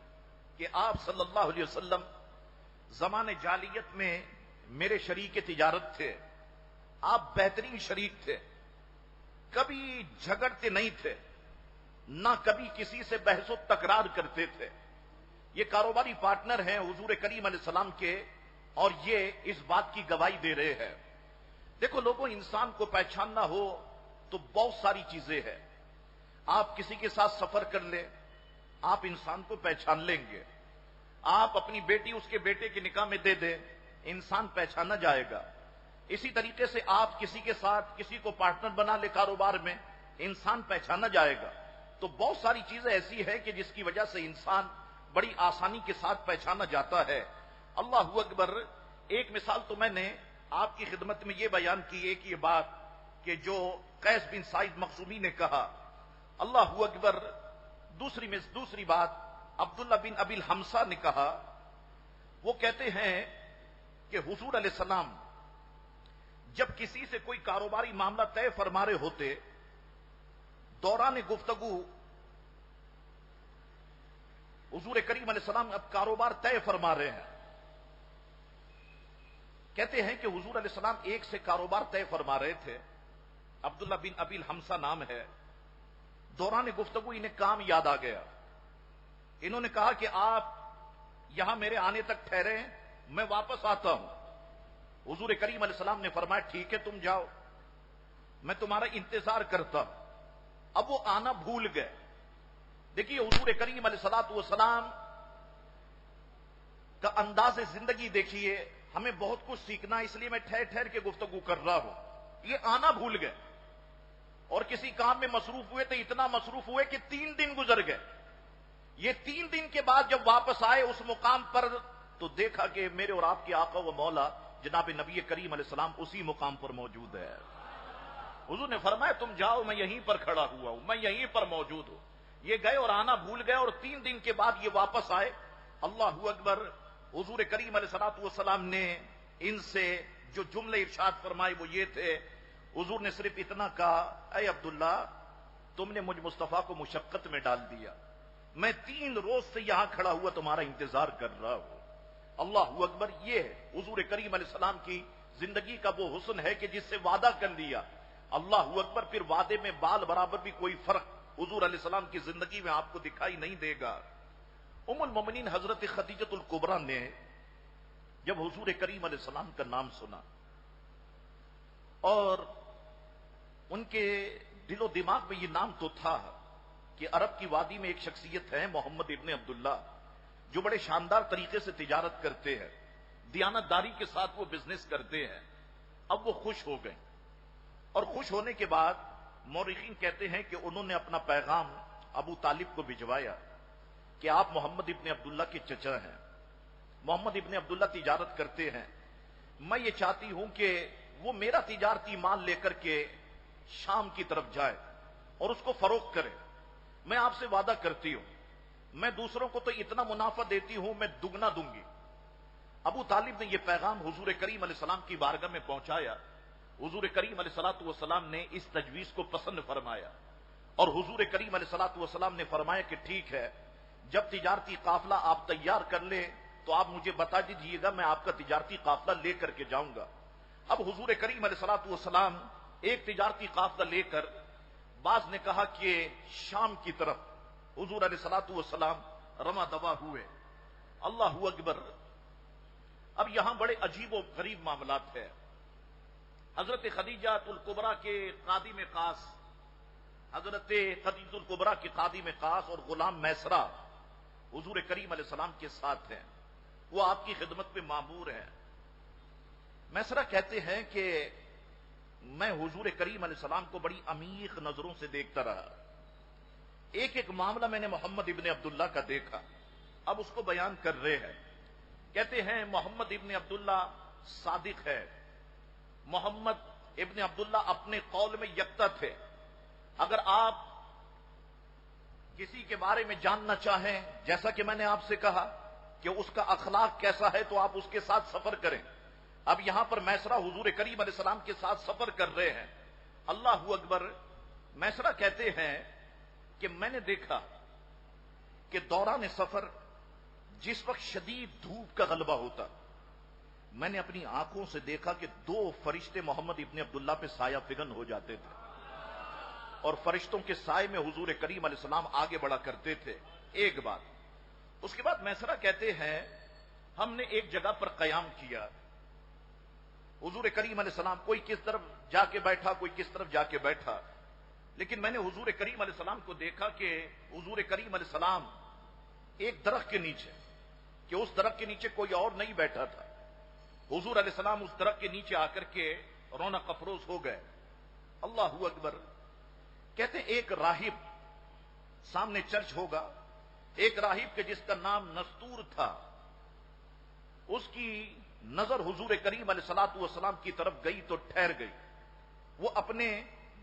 S2: کہ آپ صلی اللہ علیہ وسلم زمانے جاہلیت میں میرے شریک تجارت تھے. آپ بہترین شریک تھے، کبھی جھگڑتے نہیں تھے، نہ کبھی کسی سے بحث و تکرار کرتے تھے. یہ کاروباری پارٹنر ہیں حضور کریم علیہ السلام کے اور یہ اس بات کی گواہی دے رہے ہیں. دیکھو لوگوں، انسان کو پہچاننا ہو تو بہت ساری چیزیں ہیں. آپ کسی کے ساتھ سفر کر لیں، آپ انسان کو پہچان لیں گے. آپ اپنی بیٹی اس کے بیٹے کے نکاح میں دے دیں، انسان پہچانا جائے گا. اسی طریقے سے آپ کسی کے ساتھ کسی کو پارٹنر بنا لے کاروبار میں، انسان پہچانا جائے گا. تو بہت ساری چیزیں ایسی ہیں کہ جس کی وجہ سے انسان بڑی آسانی کے ساتھ پہچانا جاتا ہے. اللہ اکبر. ایک مثال تو میں نے آپ کی خدمت میں یہ بیان کی ایک یہ بات کہ جو قیس بن سعید مخزومی نے کہا. اللہ اکبر. دوسری بات عبداللہ بن ابی الحمصہ نے کہا. وہ کہتے ہیں کہ حضور علیہ السلام جب کسی سے کوئی کاروباری معاملہ طے فرما رہے ہوتے، دوران گفتگو حضور کریم علیہ السلام اب کاروبار طے فرما رہے ہیں. کہتے ہیں کہ حضور علیہ السلام ایک سے کاروبار طے فرما رہے تھے. عبداللہ بن ابی الحمصہ نام ہے. دوران گفتگو انہیں کام یاد آ گیا. انہوں نے کہا کہ آپ یہاں میرے آنے تک ٹھہرے ہیں, میں واپس آتا ہوں. حضور کریم علیہ السلام نے فرمایا ٹھیک ہے تم جاؤ, میں تمہارا انتظار کرتا ہوں. اب وہ آنا بھول گئے. دیکھیے حضور کریم علیہ الصلوۃ والسلام کا انداز زندگی دیکھیے, ہمیں بہت کچھ سیکھنا, اس لیے میں ٹھہر ٹھہر کے گفتگو کر رہا ہوں. یہ آنا بھول گئے اور کسی کام میں مصروف ہوئے تو اتنا مصروف ہوئے کہ 3 دن گزر گئے. یہ 3 دن کے بعد جب واپس آئے اس مقام پر تو دیکھا کہ میرے اور آپ کے آقا و مولا جناب نبی کریم علیہ السلام اسی مقام پر موجود ہے. حضور نے فرمایا تم جاؤ, میں یہیں پر کھڑا ہوا ہوں, میں یہیں پر موجود ہوں. یہ گئے اور آنا بھول گئے اور 3 دن کے بعد یہ واپس آئے. اللہ اکبر. حضور کریم علیہ الصلوۃ والسلام نے ان سے جو جملے ارشاد فرمائے وہ یہ تھے. حضور نے صرف اتنا کہا اے عبداللہ تم نے مجھ مصطفیٰ کو مشقت میں ڈال دیا, میں 3 روز سے یہاں کھڑا ہوا تمہارا انتظار کر رہا ہوں. اللہ اکبر. یہ ہے حضور کریم علیہ السلام کی زندگی کا وہ حسن ہے کہ جس سے وعدہ کر لیا, اللہ اکبر, پھر وعدے میں بال برابر بھی کوئی فرق حضور علیہ السلام کی زندگی میں آپ کو دکھائی نہیں دے گا. ام المومنین حضرت خدیجۃ الکبریٰ نے جب حضور کریم علیہ السلام کا نام سنا اور ان کے دل و دماغ میں یہ نام تو تھا کہ عرب کی وادی میں ایک شخصیت ہے محمد ابن عبداللہ جو بڑے شاندار طریقے سے تجارت کرتے ہیں, دیانتداری کے ساتھ وہ بزنس کرتے ہیں. اب وہ خوش ہو گئے اور خوش ہونے کے بعد مورخین کہتے ہیں کہ انہوں نے اپنا پیغام ابو طالب کو بھجوایا کہ آپ محمد ابن عبداللہ کے چچا ہیں, محمد ابن عبداللہ تجارت کرتے ہیں, میں یہ چاہتی ہوں کہ وہ میرا تجارتی مال لے کر کے شام کی طرف جائے اور اس کو فروخت کرے. میں آپ سے وعدہ کرتی ہوں میں دوسروں کو تو اتنا منافع دیتی ہوں میں دگنا دوں گی. ابو طالب نے یہ پیغام حضور کریم علیہ السلام کی بارگاہ میں پہنچایا. حضور کریم علیہ الصلوۃ والسلام نے اس تجویز کو پسند فرمایا اور حضور کریم علیہ الصلوۃ والسلام نے فرمایا کہ ٹھیک ہے, جب تجارتی قافلہ آپ تیار کر لیں تو آپ مجھے بتا دیجیے گا, میں آپ کا تجارتی قافلہ لے کر کے جاؤں گا. اب حضور کریم علیہ الصلوۃ والسلام ایک تجارتی قافلہ لے کر, بعض نے کہا کہ شام کی طرف حضور علیہ الصلوۃ والسلام رواں دوا ہوئے. اللہ اکبر. اب یہاں بڑے عجیب و غریب معاملات ہیں. حضرت خدیجہ الکبریٰ کے خادم خاص, حضرت خدیجہ الکبریٰ کی خادم خاص اور غلام میسرہ حضور کریم علیہ السلام کے ساتھ ہیں, وہ آپ کی خدمت میں مامور ہیں. میسرہ کہتے ہیں کہ میں حضور کریم علیہ السلام کو بڑی عمیق نظروں سے دیکھتا رہا. ایک ایک معاملہ میں نے محمد ابن عبداللہ کا دیکھا. اب اس کو بیان کر رہے ہیں. کہتے ہیں محمد ابن عبداللہ صادق ہے, محمد ابن عبداللہ اپنے قول میں یکتا تھے. اگر آپ کسی کے بارے میں جاننا چاہیں, جیسا کہ میں نے آپ سے کہا کہ اس کا اخلاق کیسا ہے, تو آپ اس کے ساتھ سفر کریں. اب یہاں پر میسرہ حضور کریم علیہ السلام کے ساتھ سفر کر رہے ہیں. اللہ اکبر. میسرہ کہتے ہیں کہ میں نے دیکھا کہ دوران سفر جس وقت شدید دھوپ کا غلبہ ہوتا, میں نے اپنی آنکھوں سے دیکھا کہ 2 فرشتے محمد ابن عبداللہ پہ سایہ فگن ہو جاتے تھے اور فرشتوں کے سائے میں حضور کریم علیہ السلام آگے بڑھا کرتے تھے. ایک بات. اس کے بعد میسرہ کہتے ہیں ہم نے ایک جگہ پر قیام کیا. حضور کریم علیہ السلام کوئی کس طرف جا کے بیٹھا, کوئی کس طرف جا کے بیٹھا, لیکن میں نے حضور کریم علیہ السلام کو دیکھا کہ حضور کریم علیہ السلام ایک درخت کے نیچے, کہ اس درخت کے نیچے کوئی اور نہیں بیٹھا تھا. حضور علیہ السلام اس درخت کے نیچے آ کر کے رونق افروز ہو گئے. اللہ اکبر. کہتے ہیں ایک راہب, سامنے چرچ ہوگا, ایک راہب کے جس کا نام نستور تھا, اس کی نظر حضور کریم علیہ الصلوۃ والسلام کی طرف گئی تو ٹھہر گئی. وہ اپنے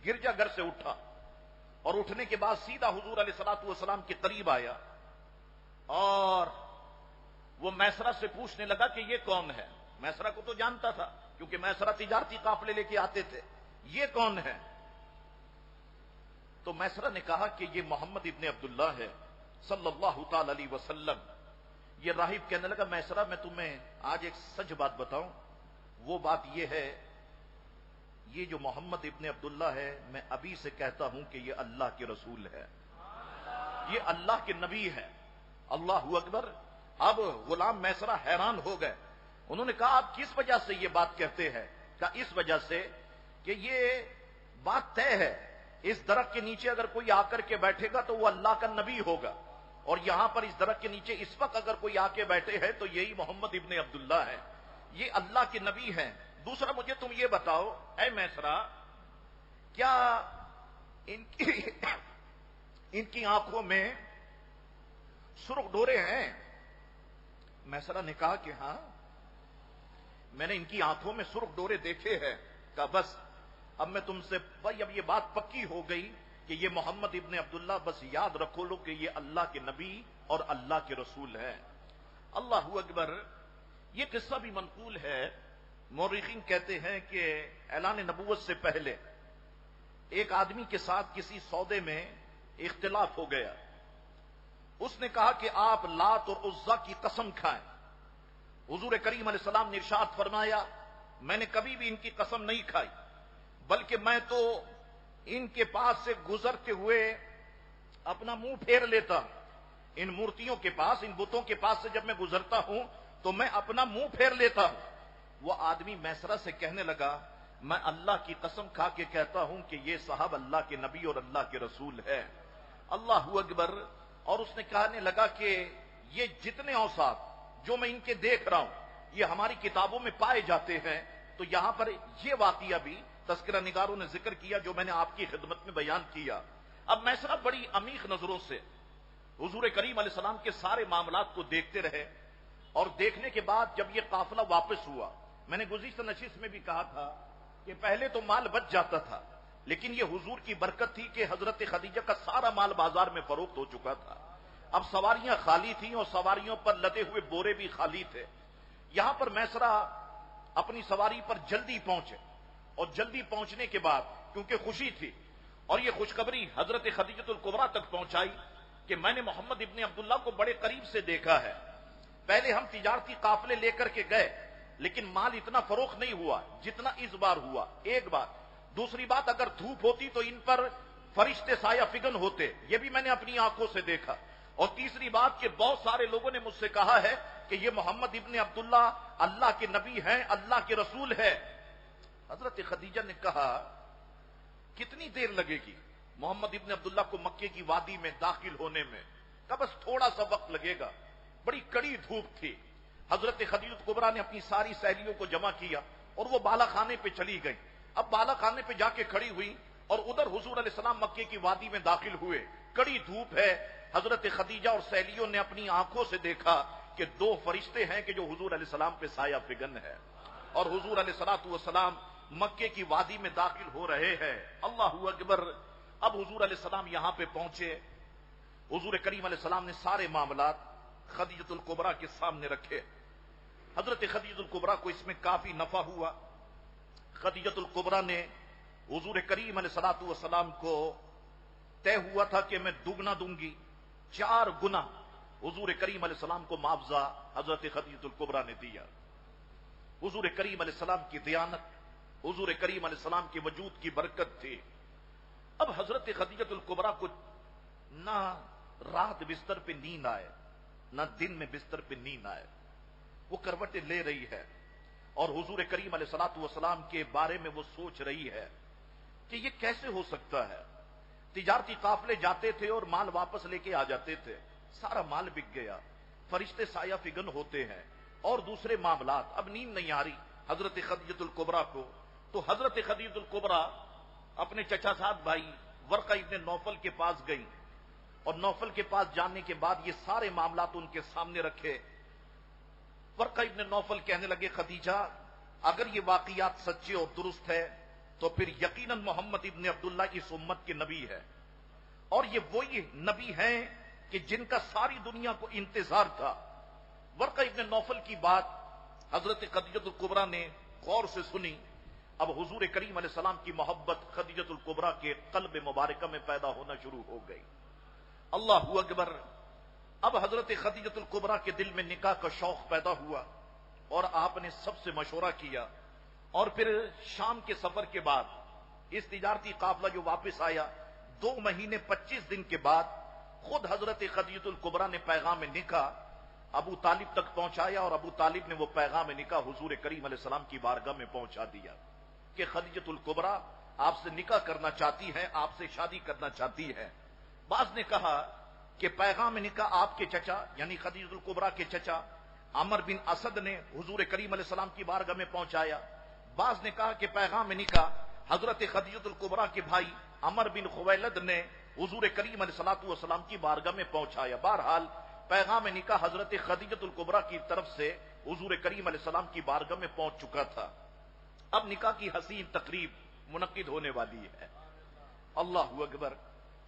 S2: گرجا گھر سے اٹھا اور اٹھنے کے بعد سیدھا حضور علیہ الصلوۃ والسلام کے قریب آیا اور وہ میسرہ سے پوچھنے لگا کہ یہ کون ہے. میسرہ کو تو جانتا تھا کیونکہ میسرہ تجارتی قافلے لے کے آتے تھے. یہ کون ہے؟ تو میسرہ نے کہا کہ یہ محمد ابن عبداللہ ہے صلی اللہ تعالی علیہ وسلم. یہ راہب کہنے لگا میسرہ میں تمہیں آج ایک سچ بات بتاؤں. وہ بات یہ ہے، یہ جو محمد ابن عبداللہ ہے میں ابھی سے کہتا ہوں کہ یہ اللہ کے رسول ہے، یہ اللہ کے نبی ہے. اللہ اکبر. اب غلام میسرہ حیران ہو گئے. انہوں نے کہا آپ کس وجہ سے یہ بات کہتے ہیں؟ کہا اس وجہ سے کہ یہ بات طے ہے، اس درخت کے نیچے اگر کوئی آ کر کے بیٹھے گا تو وہ اللہ کا نبی ہوگا، اور یہاں پر اس درخت کے نیچے اس وقت اگر کوئی آ کے بیٹھے ہیں تو یہی محمد ابن عبداللہ ہے، یہ اللہ کے نبی ہیں. دوسرا مجھے تم یہ بتاؤ اے میسرہ، کیا ان کی آنکھوں میں سرخ ڈورے ہیں؟ میسرہ نے کہا کہ ہاں میں نے ان کی آنکھوں میں سرخ ڈورے دیکھے ہیں. کہا بس اب میں تم سے بھائی اب یہ بات پکی ہو گئی کہ یہ محمد ابن عبداللہ، بس یاد رکھو لو کہ یہ اللہ کے نبی اور اللہ کے رسول ہیں. اللہ اکبر. یہ قصہ بھی منقول ہے. مورخین کہتے ہیں کہ اعلان نبوت سے پہلے ایک آدمی کے ساتھ کسی سودے میں اختلاف ہو گیا. اس نے کہا کہ آپ لات اور عزا کی قسم کھائیں. حضور کریم علیہ السلام نے ارشاد فرمایا میں نے کبھی بھی ان کی قسم نہیں کھائی، بلکہ میں تو ان کے پاس سے گزرتے ہوئے اپنا منہ پھیر لیتا. ان مورتیوں کے پاس، ان بتوں کے پاس سے جب میں گزرتا ہوں تو میں اپنا منہ پھیر لیتا ہوں. وہ آدمی میسرہ سے کہنے لگا میں اللہ کی قسم کھا کے کہتا ہوں کہ یہ صاحب اللہ کے نبی اور اللہ کے رسول ہے. اللہ اکبر. اور اس نے کہنے لگا کہ یہ جتنے اوصاف جو میں ان کے دیکھ رہا ہوں یہ ہماری کتابوں میں پائے جاتے ہیں. تو یہاں پر یہ واقعہ بھی تذکرہ نگاروں نے ذکر کیا جو میں نے آپ کی خدمت میں بیان کیا. اب میسرہ بڑی عمیق نظروں سے حضور کریم علیہ السلام کے سارے معاملات کو دیکھتے رہے، اور دیکھنے کے بعد جب یہ قافلہ واپس ہوا، میں نے گزشتہ نشست میں بھی کہا تھا کہ پہلے تو مال بچ جاتا تھا، لیکن یہ حضور کی برکت تھی کہ حضرت خدیجہ کا سارا مال بازار میں فروخت ہو چکا تھا. اب سواریاں خالی تھیں اور سواریوں پر لدے ہوئے بورے بھی خالی تھے. یہاں پر میسرہ اپنی سواری پر جلدی پہنچے، اور جلدی پہنچنے کے بعد کیونکہ خوشی تھی اور یہ خوشخبری حضرت خدیجۃ الکبریٰ تک پہنچائی کہ میں نے محمد ابن عبداللہ کو بڑے قریب سے دیکھا ہے. پہلے ہم تجارتی قافلے لے کر کے گئے لیکن مال اتنا فروخت نہیں ہوا جتنا اس بار ہوا. ایک بات. دوسری بات، اگر دھوپ ہوتی تو ان پر فرشتے سایہ فگن ہوتے، یہ بھی میں نے اپنی آنکھوں سے دیکھا. اور تیسری بات کہ بہت سارے لوگوں نے مجھ سے کہا ہے کہ یہ محمد ابن عبداللہ اللہ کے نبی ہیں، اللہ کے رسول ہے. حضرت خدیجہ نے کہا کتنی دیر لگے گی محمد ابن عبداللہ کو مکے کی وادی میں داخل ہونے میں؟ کہا بس تھوڑا سا وقت لگے گا. بڑی کڑی دھوپ تھی. حضرت خدیجہ کبریٰ نے اپنی ساری سہیلیوں کو جمع کیا اور وہ بالا خانے پہ چلی گئی. اب بالا خانے پہ جا کے کھڑی ہوئی اور ادھر حضور علیہ السلام مکے کی وادی میں داخل ہوئے. کڑی دھوپ ہے. حضرت خدیجہ اور سہیلیوں نے اپنی آنکھوں سے دیکھا کہ دو فرشتے ہیں کہ جو حضور علیہ السلام پہ سایہ فگن ہے، اور حضور علیہ الصلوۃ والسلام مکے کی وادی میں داخل ہو رہے ہیں. اللہ اکبر. اب حضور علیہ السلام یہاں پہ پہنچے. حضور کریم علیہ السلام نے سارے معاملات خدیجۃ الکبریٰ کے سامنے رکھے. حضرت خدیجۃ الکبریٰ کو اس میں کافی نفع ہوا. خدیجۃ الکبریٰ نے حضور کریم علیہ الصلوۃ والسلام کو طے ہوا تھا کہ میں دگنا دوں گی، 4 گنا حضور کریم علیہ السلام کو معاوضہ حضرت خدیجۃ الکبریٰ نے دیا. حضور کریم علیہ السلام کی دیانت، حضور کریم علیہ السلام کے وجود کی برکت تھی. اب حضرت خدیجۃ الکبریٰ کو نہ رات بستر پہ نیند آئے نہ دن میں بستر پہ نیند آئے. وہ کروٹیں لے رہی ہے اور حضور کریم علیہ الصلوۃ والسلام کے بارے میں وہ سوچ رہی ہے کہ یہ کیسے ہو سکتا ہے. تجارتی قافلے جاتے تھے اور مال واپس لے کے آ جاتے تھے، سارا مال بک گیا، فرشتے سایہ فگن ہوتے ہیں اور دوسرے معاملات. اب نیند نہیں آ رہی حضرت خدیجۃ الکبریٰ کو. تو حضرت خدیجۃ الکبریٰ اپنے چچا زاد بھائی ورقہ ابن نوفل کے پاس گئی، اور نوفل کے پاس جانے کے بعد یہ سارے معاملات ان کے سامنے رکھے. ورقہ ابن نوفل کہنے لگے خدیجہ اگر یہ واقعات سچے اور درست ہے تو پھر یقیناً محمد ابن عبداللہ اس امت کے نبی ہے، اور یہ وہی نبی ہیں کہ جن کا ساری دنیا کو انتظار تھا. ورقہ ابن نوفل کی بات حضرت خدیجۃ الکبریٰ نے غور سے سنی. اب حضور کریم علیہ السلام کی محبت خدیجۃ الکبریٰ کے قلب مبارکہ میں پیدا ہونا شروع ہو گئی. اللہ اکبر. اب حضرت خدیجۃ الکبریٰ کے دل میں نکاح کا شوق پیدا ہوا اور آپ نے سب سے مشورہ کیا، اور پھر شام کے سفر کے بعد اس تجارتی قافلہ جو واپس آیا 2 مہینے 25 دن کے بعد خود حضرت خدیجۃ الکبریٰ نے پیغام نکاح ابو طالب تک پہنچایا، اور ابو طالب نے وہ پیغام نکاح حضور کریم علیہ السلام کی بارگاہ میں پہنچا دیا کہ خدیجۃ الکبریٰ آپ سے نکاح کرنا چاہتی ہے، آپ سے شادی کرنا چاہتی ہے۔ بعض نے کہا کہ پیغام نکاح آپ کے چچا یعنی خدیجۃ الکبریٰ کے چچا عمر بن اسد نے حضور کریم علیہ السلام کی بارگاہ میں پہنچایا۔ بعض نے کہا کہ پیغام نکاح حضرت خدیجۃ الکبریٰ کے بھائی عمر بن خویلد نے حضور کریم علیہ السلام کی بارگاہ میں پہنچایا۔ بہرحال پیغام نکاح حضرت خدیجۃ الکبریٰ کی طرف سے حضور کریم علیہ السلام کی بارگاہ میں پہنچ چکا تھا۔ اب نکاح کی حسین تقریب منعقد ہونے والی ہے۔ اللہ اکبر۔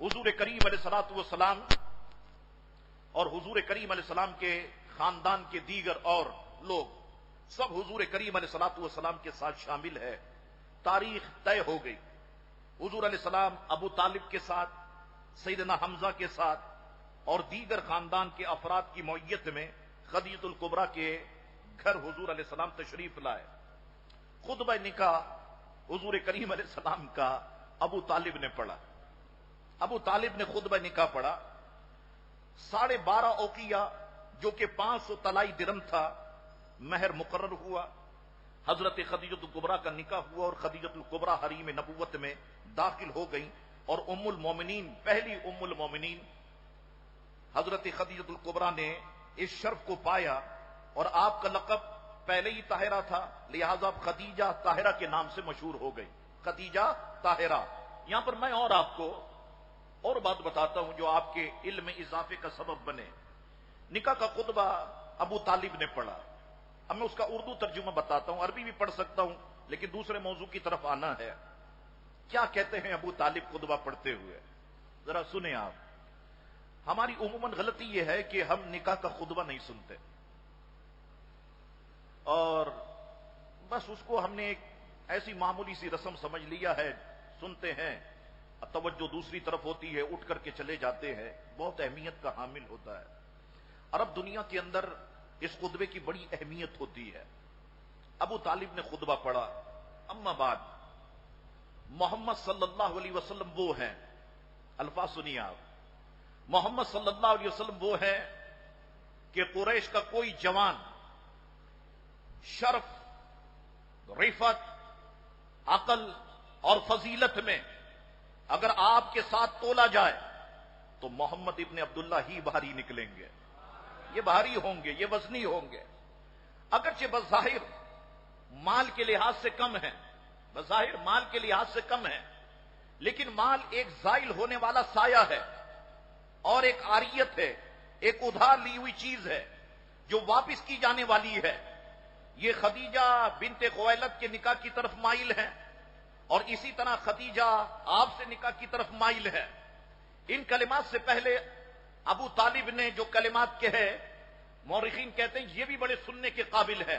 S2: حضور کریم علیہ السلام اور حضور کریم علیہ السلام کے خاندان کے دیگر اور لوگ سب حضور کریم علیہ السلام کے ساتھ شامل ہے۔ تاریخ طے ہو گئی۔ حضور علیہ السلام ابو طالب کے ساتھ، سیدنا حمزہ کے ساتھ اور دیگر خاندان کے افراد کی معیت میں خدیجۃ الکبریٰ کے گھر حضور علیہ السلام تشریف لائے۔ خطبہ نکاح حضور کریم علیہ السلام کا ابو طالب نے پڑھا۔ ابو طالب نے خطبہ نکاح پڑھا۔ 12.5 اوقیہ جو کہ 500 طلائی درم تھا مہر مقرر ہوا۔ حضرت خدیجۃ الکبریٰ کا نکاح ہوا اور خدیجۃ الکبریٰ حریم نبوت میں داخل ہو گئی، اور ام المومنین، پہلی ام المومنین حضرت خدیجۃ الکبریٰ نے اس شرف کو پایا، اور آپ کا لقب پہلے ہی طاہرہ تھا، لہذا اب خدیجہ طاہرہ کے نام سے مشہور ہو گئی، خدیجہ طاہرہ۔ یہاں پر میں اور آپ کو اور بات بتاتا ہوں جو آپ کے علم میں اضافے کا سبب بنے۔ نکاح کا خطبہ ابو طالب نے پڑھا۔ اب میں اس کا اردو ترجمہ بتاتا ہوں، عربی بھی پڑھ سکتا ہوں لیکن دوسرے موضوع کی طرف آنا ہے۔ کیا کہتے ہیں ابو طالب خطبہ پڑھتے ہوئے؟ ذرا سنیں آپ۔ ہماری عموماً غلطی یہ ہے کہ ہم نکاح کا خطبہ نہیں سنتے، اور بس اس کو ہم نے ایک ایسی معمولی سی رسم سمجھ لیا ہے، سنتے ہیں، توجہ دوسری طرف ہوتی ہے، اٹھ کر کے چلے جاتے ہیں۔ بہت اہمیت کا حامل ہوتا ہے۔ عرب دنیا کے اندر اس خطبے کی بڑی اہمیت ہوتی ہے۔ ابو طالب نے خطبہ پڑھا۔ اما بعد، محمد صلی اللہ علیہ وسلم وہ ہیں، الفاظ سنیے آپ، محمد صلی اللہ علیہ وسلم وہ ہیں کہ قریش کا کوئی جوان شرف، رفت، عقل اور فضیلت میں اگر آپ کے ساتھ تولا جائے تو محمد ابن عبداللہ ہی بھاری نکلیں گے۔ یہ بھاری ہوں گے، یہ وزنی ہوں گے۔ اگرچہ بظاہر مال کے لحاظ سے کم ہے، بظاہر مال کے لحاظ سے کم ہے، لیکن مال ایک زائل ہونے والا سایہ ہے، اور ایک عاریت ہے، ایک ادھار لی ہوئی چیز ہے جو واپس کی جانے والی ہے۔ یہ خدیجہ بنت خویلد کے نکاح کی طرف مائل ہے، اور اسی طرح خدیجہ آپ سے نکاح کی طرف مائل ہے۔ ان کلمات سے پہلے ابو طالب نے جو کلمات کہے، مورخین کہتے ہیں یہ بھی بڑے سننے کے قابل ہے۔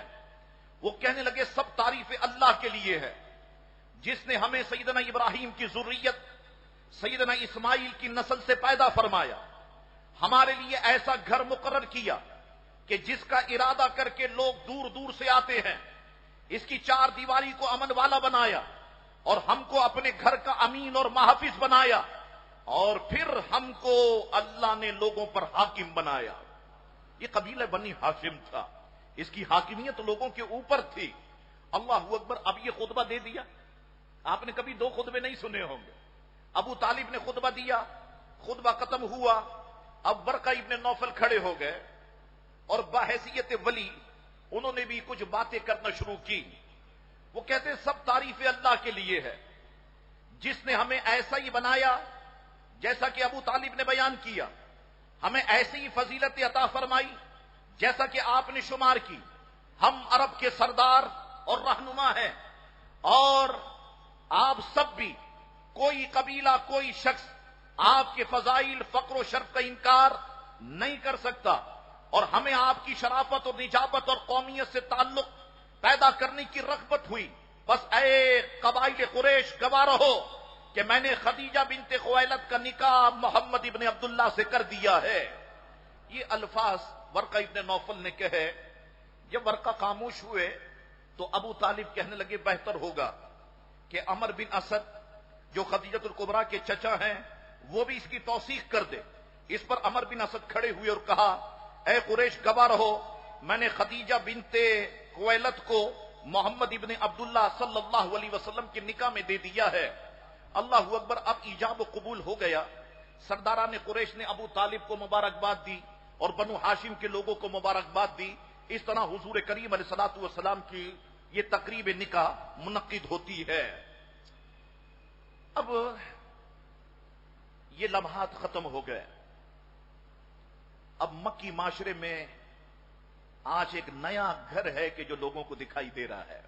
S2: وہ کہنے لگے سب تعریف اللہ کے لیے ہے جس نے ہمیں سیدنا ابراہیم کی ذریت، سیدنا اسماعیل کی نسل سے پیدا فرمایا، ہمارے لیے ایسا گھر مقرر کیا کہ جس کا ارادہ کر کے لوگ دور دور سے آتے ہیں، اس کی 4 دیواری کو امن والا بنایا، اور ہم کو اپنے گھر کا امین اور محافظ بنایا، اور پھر ہم کو اللہ نے لوگوں پر حاکم بنایا۔ یہ قبیلہ بنی ہاشم تھا، اس کی حاکمیت لوگوں کے اوپر تھی۔ اللہ اکبر۔ اب یہ خطبہ دے دیا۔ آپ نے کبھی 2 خطبے نہیں سنے ہوں گے۔ ابو طالب نے خطبہ دیا، خطبہ ختم ہوا، اب ورقہ ابن نوفل کھڑے ہو گئے، اور بحیثیت ولی انہوں نے بھی کچھ باتیں کرنا شروع کی۔ وہ کہتے ہیں سب تعریف اللہ کے لیے ہے جس نے ہمیں ایسا ہی بنایا جیسا کہ ابو طالب نے بیان کیا، ہمیں ایسی ہی فضیلت عطا فرمائی جیسا کہ آپ نے شمار کی۔ ہم عرب کے سردار اور رہنما ہیں، اور آپ سب بھی، کوئی قبیلہ، کوئی شخص آپ کے فضائل، فقر و شرف کا انکار نہیں کر سکتا، اور ہمیں آپ کی شرافت اور نجابت اور قومیت سے تعلق پیدا کرنے کی رغبت ہوئی۔ بس اے قبائل قریش گواہ رہو کہ میں نے خدیجہ بنت خویلد کا نکاح محمد ابن عبداللہ سے کر دیا ہے۔ یہ الفاظ ورقہ ابن نوفل نے کہے. جب ورقہ خاموش ہوئے تو ابو طالب کہنے لگے بہتر ہوگا کہ عمر بن اسد جو خدیجۃ الکبریٰ کے چچا ہیں وہ بھی اس کی توثیق کر دے. اس پر عمر بن اسد کھڑے ہوئے اور کہا اے قریش گواہ رہو، میں نے خدیجہ بنت خویلد کو محمد ابن عبداللہ صلی اللہ علیہ وسلم کے نکاح میں دے دیا ہے. اللہ اکبر. اب ایجاب و قبول ہو گیا. سرداران قریش نے ابو طالب کو مبارکباد دی اور بنو ہاشم کے لوگوں کو مبارکباد دی. اس طرح حضور کریم علیہ الصلوۃ والسلام کی یہ تقریب نکاح منعقد ہوتی ہے. اب یہ لمحات ختم ہو گئے. اب مکی معاشرے میں آج ایک نیا گھر ہے کہ جو لوگوں کو دکھائی دے رہا ہے.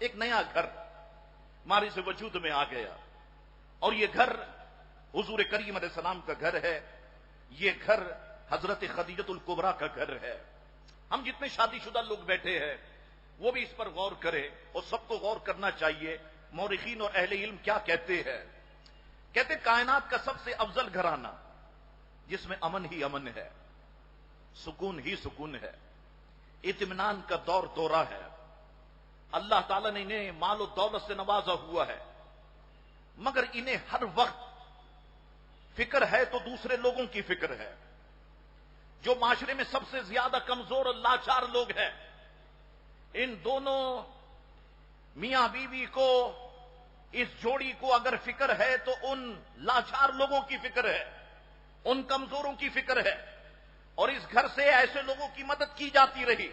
S2: ایک نیا گھر ہمارے سے وجود میں آ گیا اور یہ گھر حضور کریم علیہ السلام کا گھر ہے. یہ گھر حضرت خدیجۃ الکبریٰ کا گھر ہے. ہم جتنے شادی شدہ لوگ بیٹھے ہیں وہ بھی اس پر غور کرے اور سب کو غور کرنا چاہیے. مورخین اور اہل علم کیا کہتے ہیں؟ کہتے کائنات کا سب سے افضل گھرانہ جس میں امن ہی امن ہے، سکون ہی سکون ہے، اطمینان کا دور دورہ ہے. اللہ تعالیٰ نے انہیں مال و دولت سے نوازا ہوا ہے مگر انہیں ہر وقت فکر ہے تو دوسرے لوگوں کی فکر ہے. جو معاشرے میں سب سے زیادہ کمزور اور لاچار لوگ ہیں ان دونوں میاں بیوی کو، اس جوڑی کو اگر فکر ہے تو ان لاچار لوگوں کی فکر ہے، ان کمزوروں کی فکر ہے. اور اس گھر سے ایسے لوگوں کی مدد کی جاتی رہی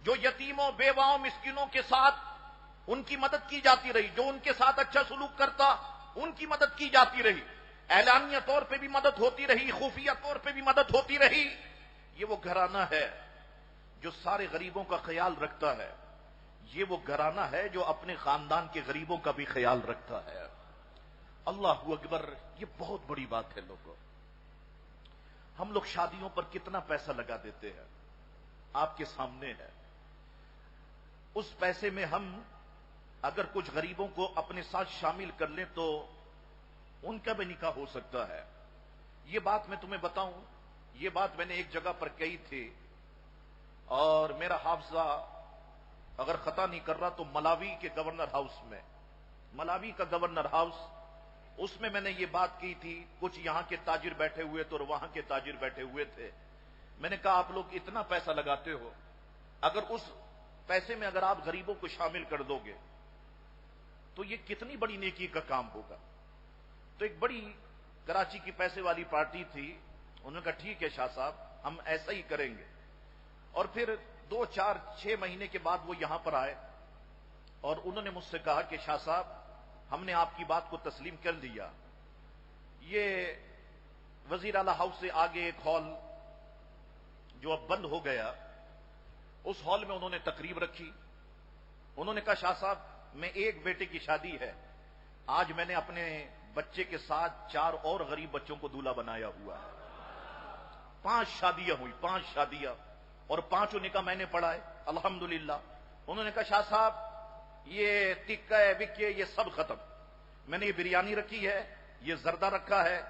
S2: جو یتیموں، بیواؤں، مسکینوں کے ساتھ ان کی مدد کی جاتی رہی. جو ان کے ساتھ اچھا سلوک کرتا ان کی مدد کی جاتی رہی. اعلانیہ طور پہ بھی مدد ہوتی رہی، خفیہ طور پہ بھی مدد ہوتی رہی. یہ وہ گھرانہ ہے جو سارے غریبوں کا خیال رکھتا ہے. یہ وہ گھرانہ ہے جو اپنے خاندان کے غریبوں کا بھی خیال رکھتا ہے. اللہ اکبر. یہ بہت بڑی بات ہے. لوگوں، ہم لوگ شادیوں پر کتنا پیسہ لگا دیتے ہیں آپ کے سامنے ہے. اس پیسے میں ہم اگر کچھ غریبوں کو اپنے ساتھ شامل کر لیں تو ان کا بھی نکاح ہو سکتا ہے. یہ بات میں تمہیں بتاؤں، یہ بات میں نے ایک جگہ پر کہی تھی اور میرا حافظہ اگر خطا نہیں کر رہا تو ملاوی کے گورنر ہاؤس میں، ملاوی کا گورنر ہاؤس، اس میں نے یہ بات کی تھی. کچھ یہاں کے تاجر بیٹھے ہوئے تھے اور وہاں کے تاجر بیٹھے ہوئے تھے. میں نے کہا آپ لوگ اتنا پیسہ لگاتے ہو، اگر اس پیسے میں اگر آپ غریبوں کو شامل کر دو گے تو یہ کتنی بڑی نیکی کا کام ہوگا. تو ایک بڑی کراچی کی پیسے والی پارٹی تھی، انہوں نے کہا ٹھیک ہے شاہ صاحب ہم ایسا ہی کریں گے. اور پھر 2 4 6 مہینے کے بعد وہ یہاں پر آئے اور انہوں نے مجھ سے کہا کہ شاہ صاحب ہم نے آپ کی بات کو تسلیم کر لیا. یہ وزیر اعلی ہاؤس سے آگے ایک ہال جو اب بند ہو گیا، اس ہال میں انہوں نے تقریب رکھی. انہوں نے کہا شاہ صاحب میں ایک بیٹے کی شادی ہے، آج میں نے اپنے بچے کے ساتھ 4 اور غریب بچوں کو دولہا بنایا ہوا ہے. 5 شادیاں ہوئی، 5 شادیاں اور 5 نکاح میں نے پڑھائے الحمدللہ. انہوں نے کہا شاہ صاحب یہ ٹکہ وکے یہ سب ختم. میں نے یہ بریانی رکھی ہے، یہ زردہ رکھا ہے،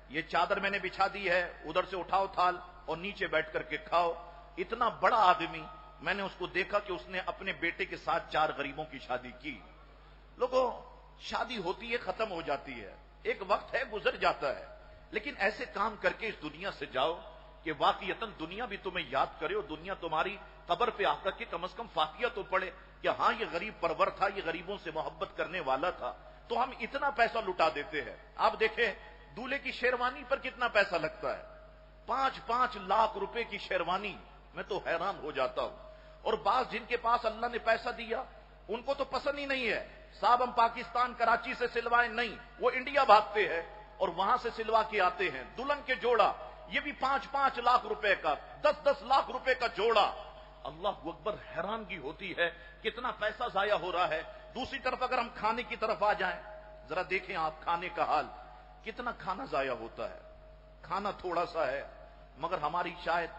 S2: یہ چادر میں نے بچھا دی ہے، ادھر سے اٹھاؤ تھال اور نیچے بیٹھ کر کے کھاؤ. اتنا بڑا آدمی میں نے اس کو دیکھا کہ اس نے اپنے بیٹے کے ساتھ 4 غریبوں کی شادی کی. لوگوں، شادی ہوتی ہے ختم ہو جاتی ہے، ایک وقت ہے گزر جاتا ہے، لیکن ایسے کام کر کے اس دنیا سے جاؤ کہ واقعتاً دنیا بھی تمہیں یاد کرے اور دنیا تمہاری قبر پہ آ کر کے کم از کم فاتحہ تو پڑھے کہ ہاں یہ غریب پرور تھا، یہ غریبوں سے محبت کرنے والا تھا. تو ہم اتنا پیسہ لٹا دیتے ہیں. آپ دیکھیں دولہے کی شیروانی پر کتنا پیسہ لگتا ہے، 5 لاکھ روپے کی شیروانی. میں تو حیران ہو جاتا ہوں. اور بعض جن کے پاس اللہ نے پیسہ دیا ان کو تو پسند ہی نہیں ہے صاحب ہم پاکستان کراچی سے سلوائے نہیں، وہ انڈیا بھاگتے ہیں اور وہاں سے سلوا کے آتے ہیں. دلہن کے جوڑا یہ بھی 5 لاکھ روپے کا، 10 لاکھ روپے کا جوڑا. اللہ اکبر. حیرانگی ہوتی ہے کتنا پیسہ ضائع ہو رہا ہے. دوسری طرف اگر ہم کھانے کی طرف آ جائیں، ذرا دیکھیں آپ کھانے کا حال، کتنا کھانا ضائع ہوتا ہے. کھانا تھوڑا سا ہے مگر ہماری شاید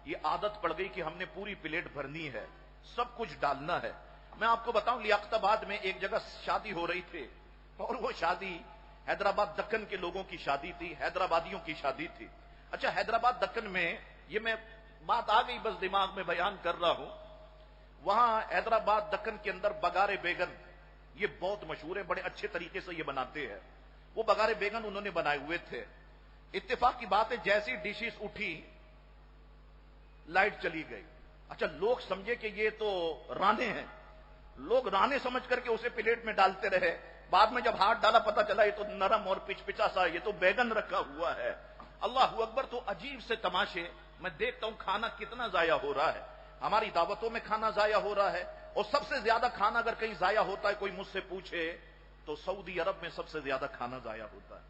S2: یہ عادت پڑ گئی کہ ہم نے پوری پلیٹ بھرنی ہے، سب کچھ ڈالنا ہے. میں آپ کو بتاؤں لیاقت آباد میں ایک جگہ شادی ہو رہی تھی اور وہ شادی حیدرآباد دکن کے لوگوں کی شادی تھی، حیدرآبادیوں کی شادی تھی. اچھا حیدرآباد دکن میں یہ میں بات آ گئی بس دماغ میں بیان کر رہا ہوں. وہاں حیدرآباد دکن کے اندر بگارے بیگن یہ بہت مشہور ہے, بڑے اچھے طریقے سے یہ بناتے ہیں. وہ بگارے بیگن انہوں نے بنائے ہوئے تھے. اتفاق کی بات ہے جیسی ڈشز اٹھی لائٹ چلی گئی. اچھا لوگ سمجھے کہ یہ تو رانے ہیں, لوگ رانے سمجھ کر کے اسے پلیٹ میں ڈالتے رہے. بعد میں جب ہاتھ ڈالا پتا چلا یہ تو نرم اور پچپچا سا, یہ تو بیگن رکھا ہوا ہے. اللہ اکبر. تو عجیب سے تماشے میں دیکھتا ہوں, کھانا کتنا ضائع ہو رہا ہے. ہماری دعوتوں میں کھانا ضائع ہو رہا ہے, اور سب سے زیادہ کھانا اگر کہیں ضائع ہوتا ہے کوئی مجھ سے پوچھے تو سعودی عرب میں سب سے زیادہ کھانا ضائع ہوتا ہے,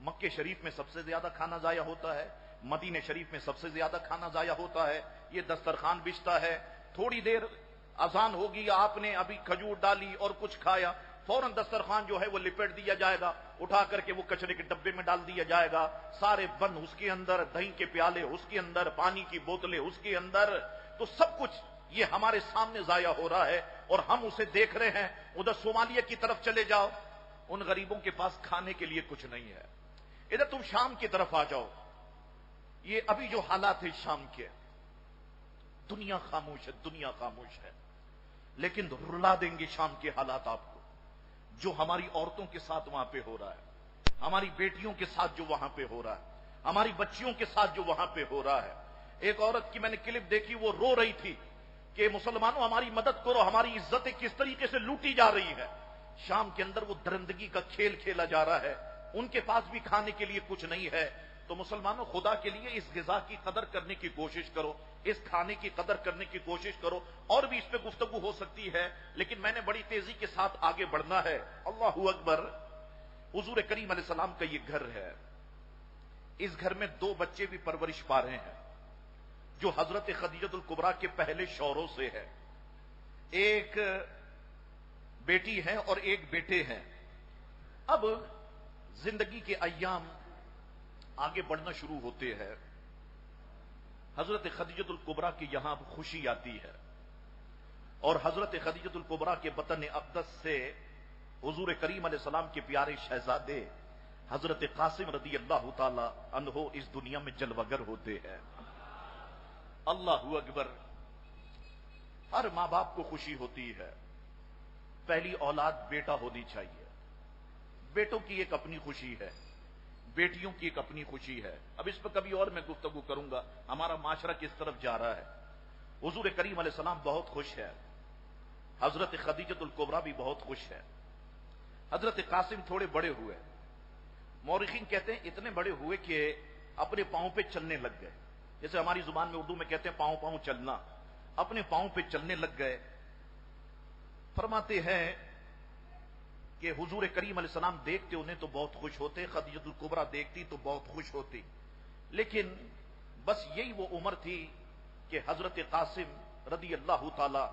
S2: مکہ شریف میں سب سے زیادہ کھانا ضائع ہوتا ہے, مدینہ شریف میں سب سے زیادہ کھانا ضائع ہوتا ہے. یہ دسترخوان بچتا ہے, تھوڑی دیر اذان ہوگی, آپ نے ابھی کھجور ڈالی اور کچھ کھایا, فوراً دسترخوان جو ہے وہ لپیٹ دیا جائے گا, اٹھا کر کے وہ کچرے کے ڈبے میں ڈال دیا جائے گا. سارے بن اس کے اندر, دہی کے پیالے اس کے اندر, پانی کی بوتلیں اس کے اندر. تو سب کچھ یہ ہمارے سامنے ضائع ہو رہا ہے اور ہم اسے دیکھ رہے ہیں. ادھر صومالیہ کی طرف چلے جاؤ, ان غریبوں کے پاس کھانے کے لیے کچھ نہیں ہے. ادھر تم شام کی طرف آ جاؤ, یہ ابھی جو حالات ہیں شام کے, دنیا خاموش ہے, دنیا خاموش ہے. لیکن رلا دیں گے شام کے حالات آپ کو, جو ہماری عورتوں کے ساتھ وہاں پہ ہو رہا ہے, ہماری بیٹیوں کے ساتھ جو وہاں پہ ہو رہا ہے, ہماری بچیوں کے ساتھ جو وہاں پہ ہو رہا ہے. ایک عورت کی میں نے کلپ دیکھی, وہ رو رہی تھی کہ مسلمانوں ہماری مدد کرو, ہماری عزتیں کس طریقے سے لوٹی جا رہی ہے. شام کے اندر وہ درندگی کا کھیل کھیلا جا رہا ہے, ان کے پاس بھی کھانے کے لیے کچھ نہیں ہے. تو مسلمانوں خدا کے لیے اس غذا کی قدر کرنے کی کوشش کرو, اس کھانے کی قدر کرنے کی کوشش کرو. اور بھی اس پہ گفتگو ہو سکتی ہے لیکن میں نے بڑی تیزی کے ساتھ آگے بڑھنا ہے. اللہ اکبر. حضور کریم علیہ السلام کا یہ گھر ہے, اس گھر میں 2 بچے بھی پرورش پا رہے ہیں جو حضرت خدیجہ الکبریٰ کے پہلے شوہروں سے ہے. ایک بیٹی ہے اور ایک بیٹے ہیں. اب زندگی کے ایام آگے بڑھنا شروع ہوتے ہیں. حضرت خدیجہ الکبریٰ کی یہاں خوشی آتی ہے, اور حضرت خدیجہ الکبریٰ کے بطن اقدس سے حضور کریم علیہ السلام کے پیارے شہزادے حضرت قاسم رضی اللہ تعالی عنہ اس دنیا میں جلوگر ہوتے ہیں. اللہ اکبر. ہر ماں باپ کو خوشی ہوتی ہے, پہلی اولاد بیٹا ہونی چاہیے. بیٹوں کی ایک اپنی خوشی ہے, بیٹیوں کی ایک اپنی خوشی ہے. اب اس پہ کبھی اور میں گفتگو کروں گا, ہمارا معاشرہ کس طرف جا رہا ہے. حضور کریم علیہ السلام بہت خوش ہے, حضرت خدیجہ الکبریٰ بھی بہت خوش ہے. حضرت قاسم تھوڑے بڑے ہوئے, مورخین کہتے ہیں اتنے بڑے ہوئے کہ اپنے پاؤں پہ چلنے لگ گئے. جیسے ہماری زبان میں اردو میں کہتے ہیں پاؤں پاؤں چلنا, اپنے پاؤں پہ چلنے لگ گئے. فرماتے ہیں کہ حضور کریم علیہ السلام دیکھتے انہیں تو بہت خوش ہوتے, خدیجہ الکبریٰ دیکھتی تو بہت خوش ہوتی. لیکن بس یہی وہ عمر تھی کہ حضرت قاسم رضی اللہ تعالی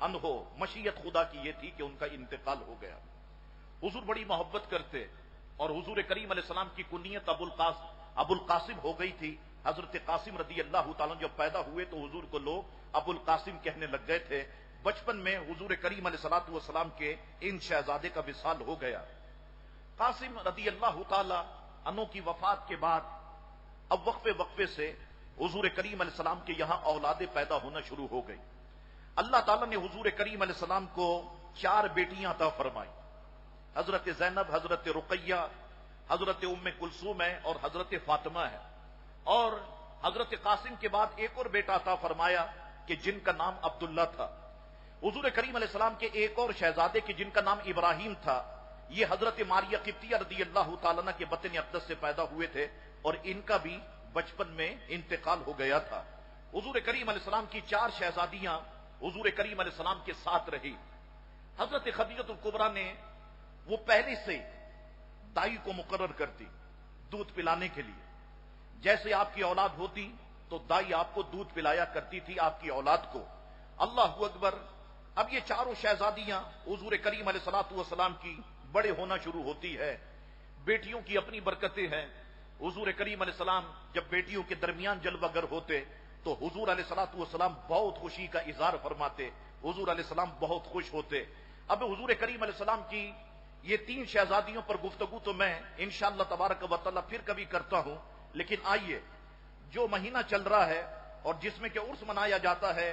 S2: عنہ, مشیت خدا کی یہ تھی کہ ان کا انتقال ہو گیا. حضور بڑی محبت کرتے, اور حضور کریم علیہ السلام کی کنیت ابو القاسم ہو گئی تھی. حضرت قاسم رضی اللہ تعالیٰ جب پیدا ہوئے تو حضور کو لوگ ابو القاسم کہنے لگ گئے تھے. بچپن میں حضور کریم علیہ الصلوۃ والسلام کے ان شہزادے کا وصال ہو گیا. قاسم رضی اللہ تعالی عنہ کی وفات کے بعد اب وقفے سے حضور کریم علیہ السلام کے یہاں اولادیں پیدا ہونا شروع ہو گئی. اللہ تعالیٰ نے حضور کریم علیہ السلام کو 4 بیٹیاں عطا فرمائی. حضرت زینب, حضرت رقیہ, حضرت ام کلثوم ہے اور حضرت فاطمہ ہے. اور حضرت قاسم کے بعد ایک اور بیٹا عطا فرمایا کہ جن کا نام عبداللہ تھا. حضور کریم علیہ السلام کے ایک اور شہزادے کے جن کا نام ابراہیم تھا, یہ حضرت ماریہ قبطیہ رضی اللہ تعالیٰ عنہ کے بطن اقدس سے پیدا ہوئے تھے, اور ان کا بھی بچپن میں انتقال ہو گیا تھا. حضور کریم علیہ السلام کی 4 شہزادیاں حضور کریم علیہ السلام کے ساتھ رہی. حضرت خدیجہ الکبریٰ نے وہ پہلے سے دائی کو مقرر کرتی دودھ پلانے کے لیے. جیسے آپ کی اولاد ہوتی تو دائی آپ کو دودھ پلایا کرتی تھی آپ کی اولاد کو. اللہ اکبر. اب یہ 4 شہزادیاں حضور کریم علیہ الصلوۃ والسلام کی بڑے ہونا شروع ہوتی ہے. بیٹیوں کی اپنی برکتیں ہیں. حضور کریم علیہ السلام جب بیٹیوں کے درمیان جلوہ گر ہوتے تو حضور علیہ الصلوۃ والسلام بہت خوشی کا اظہار فرماتے, حضور علیہ السلام بہت خوش ہوتے. اب حضور کریم علیہ السلام کی یہ 3 شہزادیوں پر گفتگو تو میں انشاءاللہ تبارک و تعالی پھر کبھی کرتا ہوں, لیکن آئیے جو مہینہ چل رہا ہے اور جس میں کہ عرس منایا جاتا ہے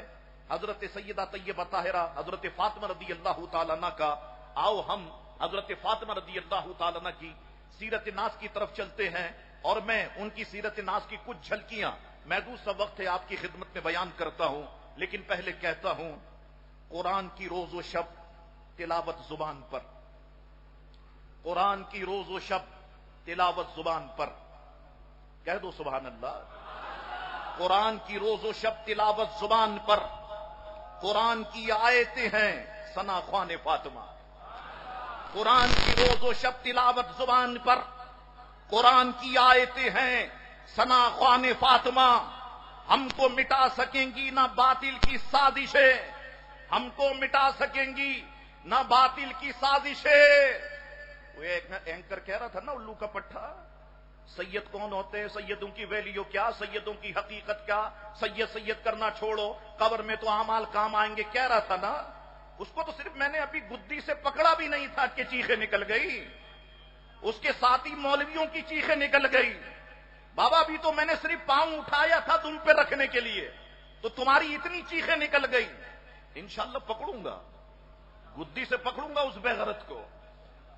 S2: حضرت سیدہ طیبہ طاہرہ حضرت فاطمہ رضی اللہ تعالیٰ عنہ کا، آؤ ہم حضرت فاطمہ رضی اللہ تعالیٰ عنہ کی سیرت ناز کی طرف چلتے ہیں، اور میں ان کی سیرت ناز کی کچھ جھلکیاں محدود سا وقت ہے آپ کی خدمت میں بیان کرتا ہوں، لیکن پہلے کہتا ہوں قرآن کی روز و شب تلاوت زبان پر، قرآن کی روز و شب تلاوت زبان پر، کہہ دو سبحان اللہ۔ قرآن کی روز و شب تلاوت زبان پر، قرآن کی آیتیں ہیں ثنا خوان فاطمہ، قرآن کی روز و شب تلاوت زبان پر، قرآن کی آیتیں ہیں ثنا خوان فاطمہ، ہم کو مٹا سکیں گی نہ باطل کی سازشیں، ہم کو مٹا سکیں گی نہ باطل کی سازشیں۔ وہ ایک اینکر کہہ رہا تھا نا الو کا پٹھا، سید کون ہوتے ہیں، سیدوں کی ویلیو کیا، سیدوں کی حقیقت کیا، سید سید کرنا چھوڑو، قبر میں تو اعمال کام آئیں گے، کہہ رہا تھا نا۔ اس کو تو صرف میں نے ابھی گدی سے پکڑا بھی نہیں تھا کہ چیخیں نکل گئی، اس کے ساتھی مولویوں کی چیخیں نکل گئی۔ بابا بھی تو میں نے صرف پاؤں اٹھایا تھا تم پہ رکھنے کے لیے، تو تمہاری اتنی چیخیں نکل گئی۔ انشاءاللہ پکڑوں گا، گدی سے پکڑوں گا اس بے غیرت کو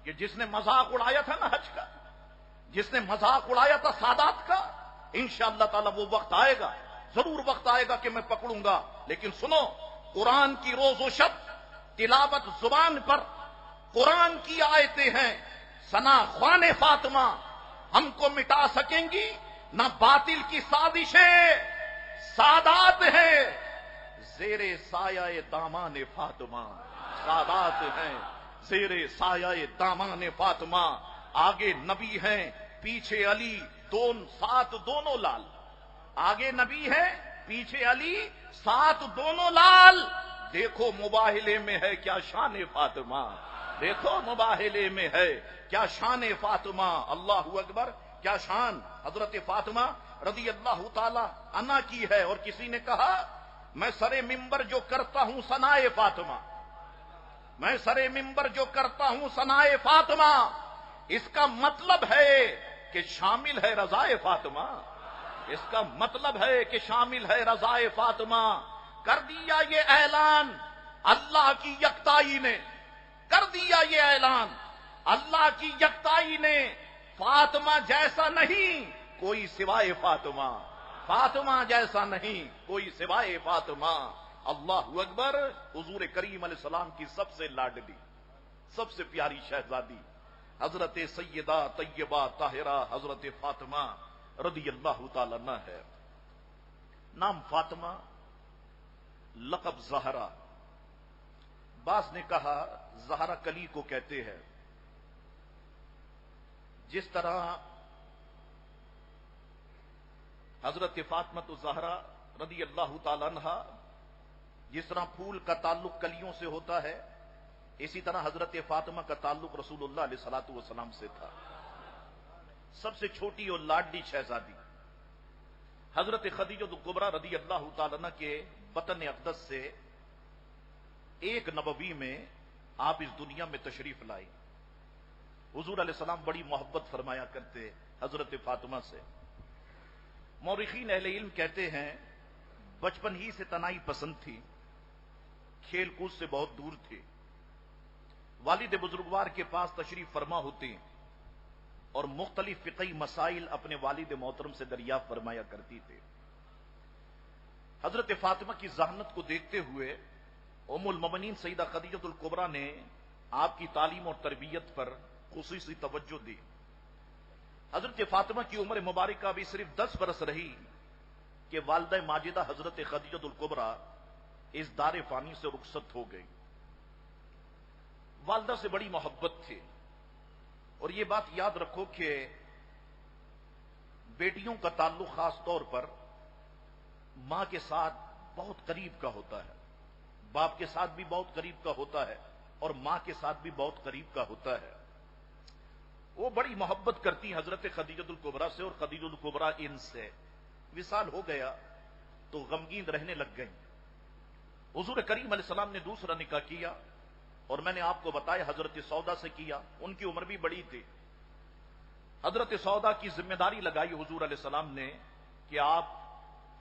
S2: کہ جس نے مذاق اڑایا تھا نا حج کا، جس نے مذاق اڑایا تھا سادات کا۔ انشاءاللہ تعالی وہ وقت آئے گا، ضرور وقت آئے گا کہ میں پکڑوں گا۔ لیکن سنو، قرآن کی روز و شب تلاوت زبان پر، قرآن کی آیتیں ہیں ثنا خوان فاطمہ، ہم کو مٹا سکیں گی نہ باطل کی سازشیں، سادات ہیں زیر سایہ دامان فاطمہ، سادات ہیں زیر سایہ دامان فاطمہ، آگے نبی ہیں پیچھے علی، ساتھ دونوں لال، آگے نبی ہے پیچھے علی، ساتھ دونوں لال، دیکھو مباہلے میں ہے کیا شان فاطمہ، دیکھو مباہلے میں ہے کیا شان فاطمہ، اللہ اکبر، کیا شان حضرت فاطمہ رضی اللہ تعالی عنہ کی ہے۔ اور کسی نے کہا میں سرے ممبر جو کرتا ہوں ثنائے فاطمہ، میں سرے ممبر جو کرتا ہوں ثنائے فاطمہ، اس کا مطلب ہے کہ شامل ہے رضائے فاطمہ، اس کا مطلب ہے کہ شامل ہے رضائے فاطمہ۔ کر دیا یہ اعلان اللہ کی یکتائی نے، کر دیا یہ اعلان اللہ کی یکتائی نے، فاطمہ جیسا نہیں کوئی سوائے فاطمہ، فاطمہ جیسا نہیں کوئی سوائے فاطمہ۔ اللہ اکبر۔ حضور کریم علیہ السلام کی سب سے لاڈلی، سب سے پیاری شہزادی حضرت سیدہ طیبہ طاہرہ حضرت فاطمہ رضی اللہ تعالی عنہ ہے۔ نام فاطمہ، لقب زہرا۔ بعض نے کہا زہرا کلی کو کہتے ہیں، جس طرح حضرت فاطمہ الزہرا رضی اللہ تعالی عنہ، جس طرح پھول کا تعلق کلیوں سے ہوتا ہے، اسی طرح حضرت فاطمہ کا تعلق رسول اللہ علیہ الصلوۃ والسلام سے تھا۔ سب سے چھوٹی اور لاڈلی شہزادی حضرت خدیجہ کبریٰ رضی اللہ تعالی عنہ کے بطن اقدس سے ایک نبوی میں آپ اس دنیا میں تشریف لائی۔ حضور علیہ السلام بڑی محبت فرمایا کرتے حضرت فاطمہ سے۔ مورخین اہل علم کہتے ہیں بچپن ہی سے تنائی پسند تھی، کھیل کود سے بہت دور تھی، والد بزرگوار کے پاس تشریف فرما ہوتی اور مختلف فقہی مسائل اپنے والد محترم سے دریافت فرمایا کرتی تھی۔ حضرت فاطمہ کی ذہانت کو دیکھتے ہوئے ام المؤمنین سیدہ خدیجہ الکبریٰ نے آپ کی تعلیم اور تربیت پر خصوصی توجہ دی۔ حضرت فاطمہ کی عمر مبارکہ بھی صرف 10 برس رہی کہ والدہ ماجدہ حضرت خدیجہ الکبریٰ اس دار فانی سے رخصت ہو گئی۔ والدہ سے بڑی محبت تھی، اور یہ بات یاد رکھو کہ بیٹیوں کا تعلق خاص طور پر ماں کے ساتھ بہت قریب کا ہوتا ہے، باپ کے ساتھ بھی بہت قریب کا ہوتا ہے، اور ماں کے ساتھ بھی بہت قریب کا ہوتا ہے۔ وہ بڑی محبت کرتی حضرت خدیجہ الکبریٰ سے، اور خدیجہ الکبریٰ ان سے وصال ہو گیا تو غمگین رہنے لگ گئیں۔ حضور کریم علیہ السلام نے دوسرا نکاح کیا، اور میں نے آپ کو بتایا حضرت سودا سے کیا، ان کی عمر بھی بڑی تھی۔ حضرت سودا کی ذمہ داری لگائی حضور علیہ السلام نے کہ آپ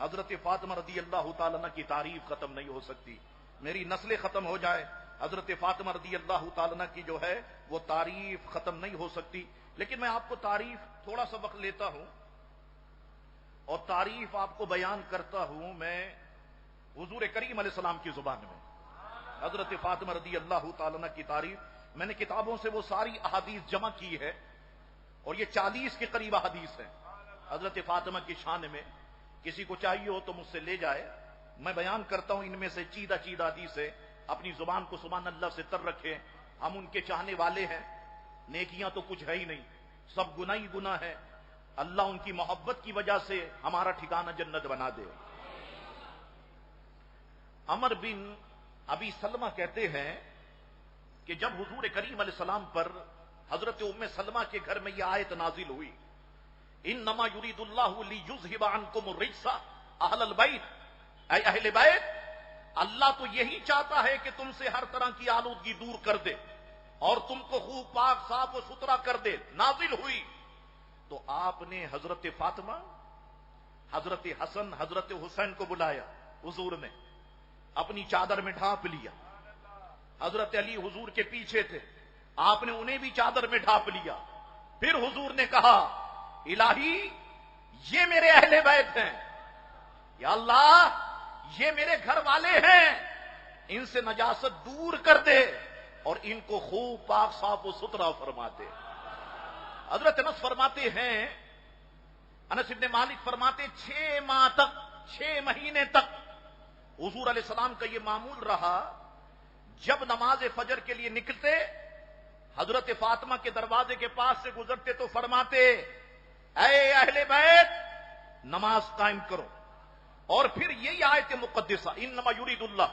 S2: حضرت فاطمہ رضی اللہ تعالیٰ عنہ کی تعریف ختم نہیں ہو سکتی. میری نسلیں ختم ہو جائے, حضرت فاطمہ رضی اللہ تعالیٰ عنہ کی جو ہے وہ تعریف ختم نہیں ہو سکتی. لیکن میں آپ کو تعریف تھوڑا سا وقت لیتا ہوں اور تعریف آپ کو بیان کرتا ہوں میں حضور کریم علیہ السلام کی زبان میں. حضرت فاطمہ رضی اللہ تعالیٰ عنہ کی تعریف میں نے کتابوں سے وہ ساری احادیث جمع کی ہے اور یہ 40 کے قریب احادیث ہیں حضرت فاطمہ کی شان میں. کسی کو چاہیے ہو تو مجھ سے لے جائے, میں بیان کرتا ہوں ان میں سے چیدہ حدیث ہے. اپنی زبان کو سبحان اللہ سے تر رکھیں. ہم ان کے چاہنے والے ہیں, نیکیاں تو کچھ ہے ہی نہیں, سب گناہ ہی گناہ ہے. اللہ ان کی محبت کی وجہ سے ہمارا ٹھکانہ جنت بنا دے. عمر بن ابی سلمہ کہتے ہیں کہ جب حضور کریم علیہ السلام پر حضرت ام سلمہ کے گھر میں یہ آیت نازل ہوئی, انما یرید اللہ لیذھب عنکم الرجس اہل البیت, اے اہل بیت, اللہ تو یہی چاہتا ہے کہ تم سے ہر طرح کی آلودگی دور کر دے اور تم کو خوب پاک صاف و ستھرا کر دے. نازل ہوئی تو آپ نے حضرت فاطمہ, حضرت حسن, حضرت حسین کو بلایا. حضور نے اپنی چادر میں ڈھانپ لیا. حضرت علی حضور کے پیچھے تھے, آپ نے انہیں بھی چادر میں ڈھانپ لیا. پھر حضور نے کہا الہی یہ میرے اہل بیت ہیں, یا اللہ یہ میرے گھر والے ہیں, ان سے نجاست دور کر دے اور ان کو خوب پاک صاف و ستھرا فرما دے. حضرت انس فرماتے ہیں, انس ابن مالک فرماتے 6 ماہ تک, 6 مہینے تک حضور علیہ السلام کا یہ معمول رہا. جب نماز فجر کے لیے نکلتے حضرت فاطمہ کے دروازے کے پاس سے گزرتے تو فرماتے اے اہل بیت نماز قائم کرو. اور پھر یہی آیت مقدسہ انما یرید اللہ,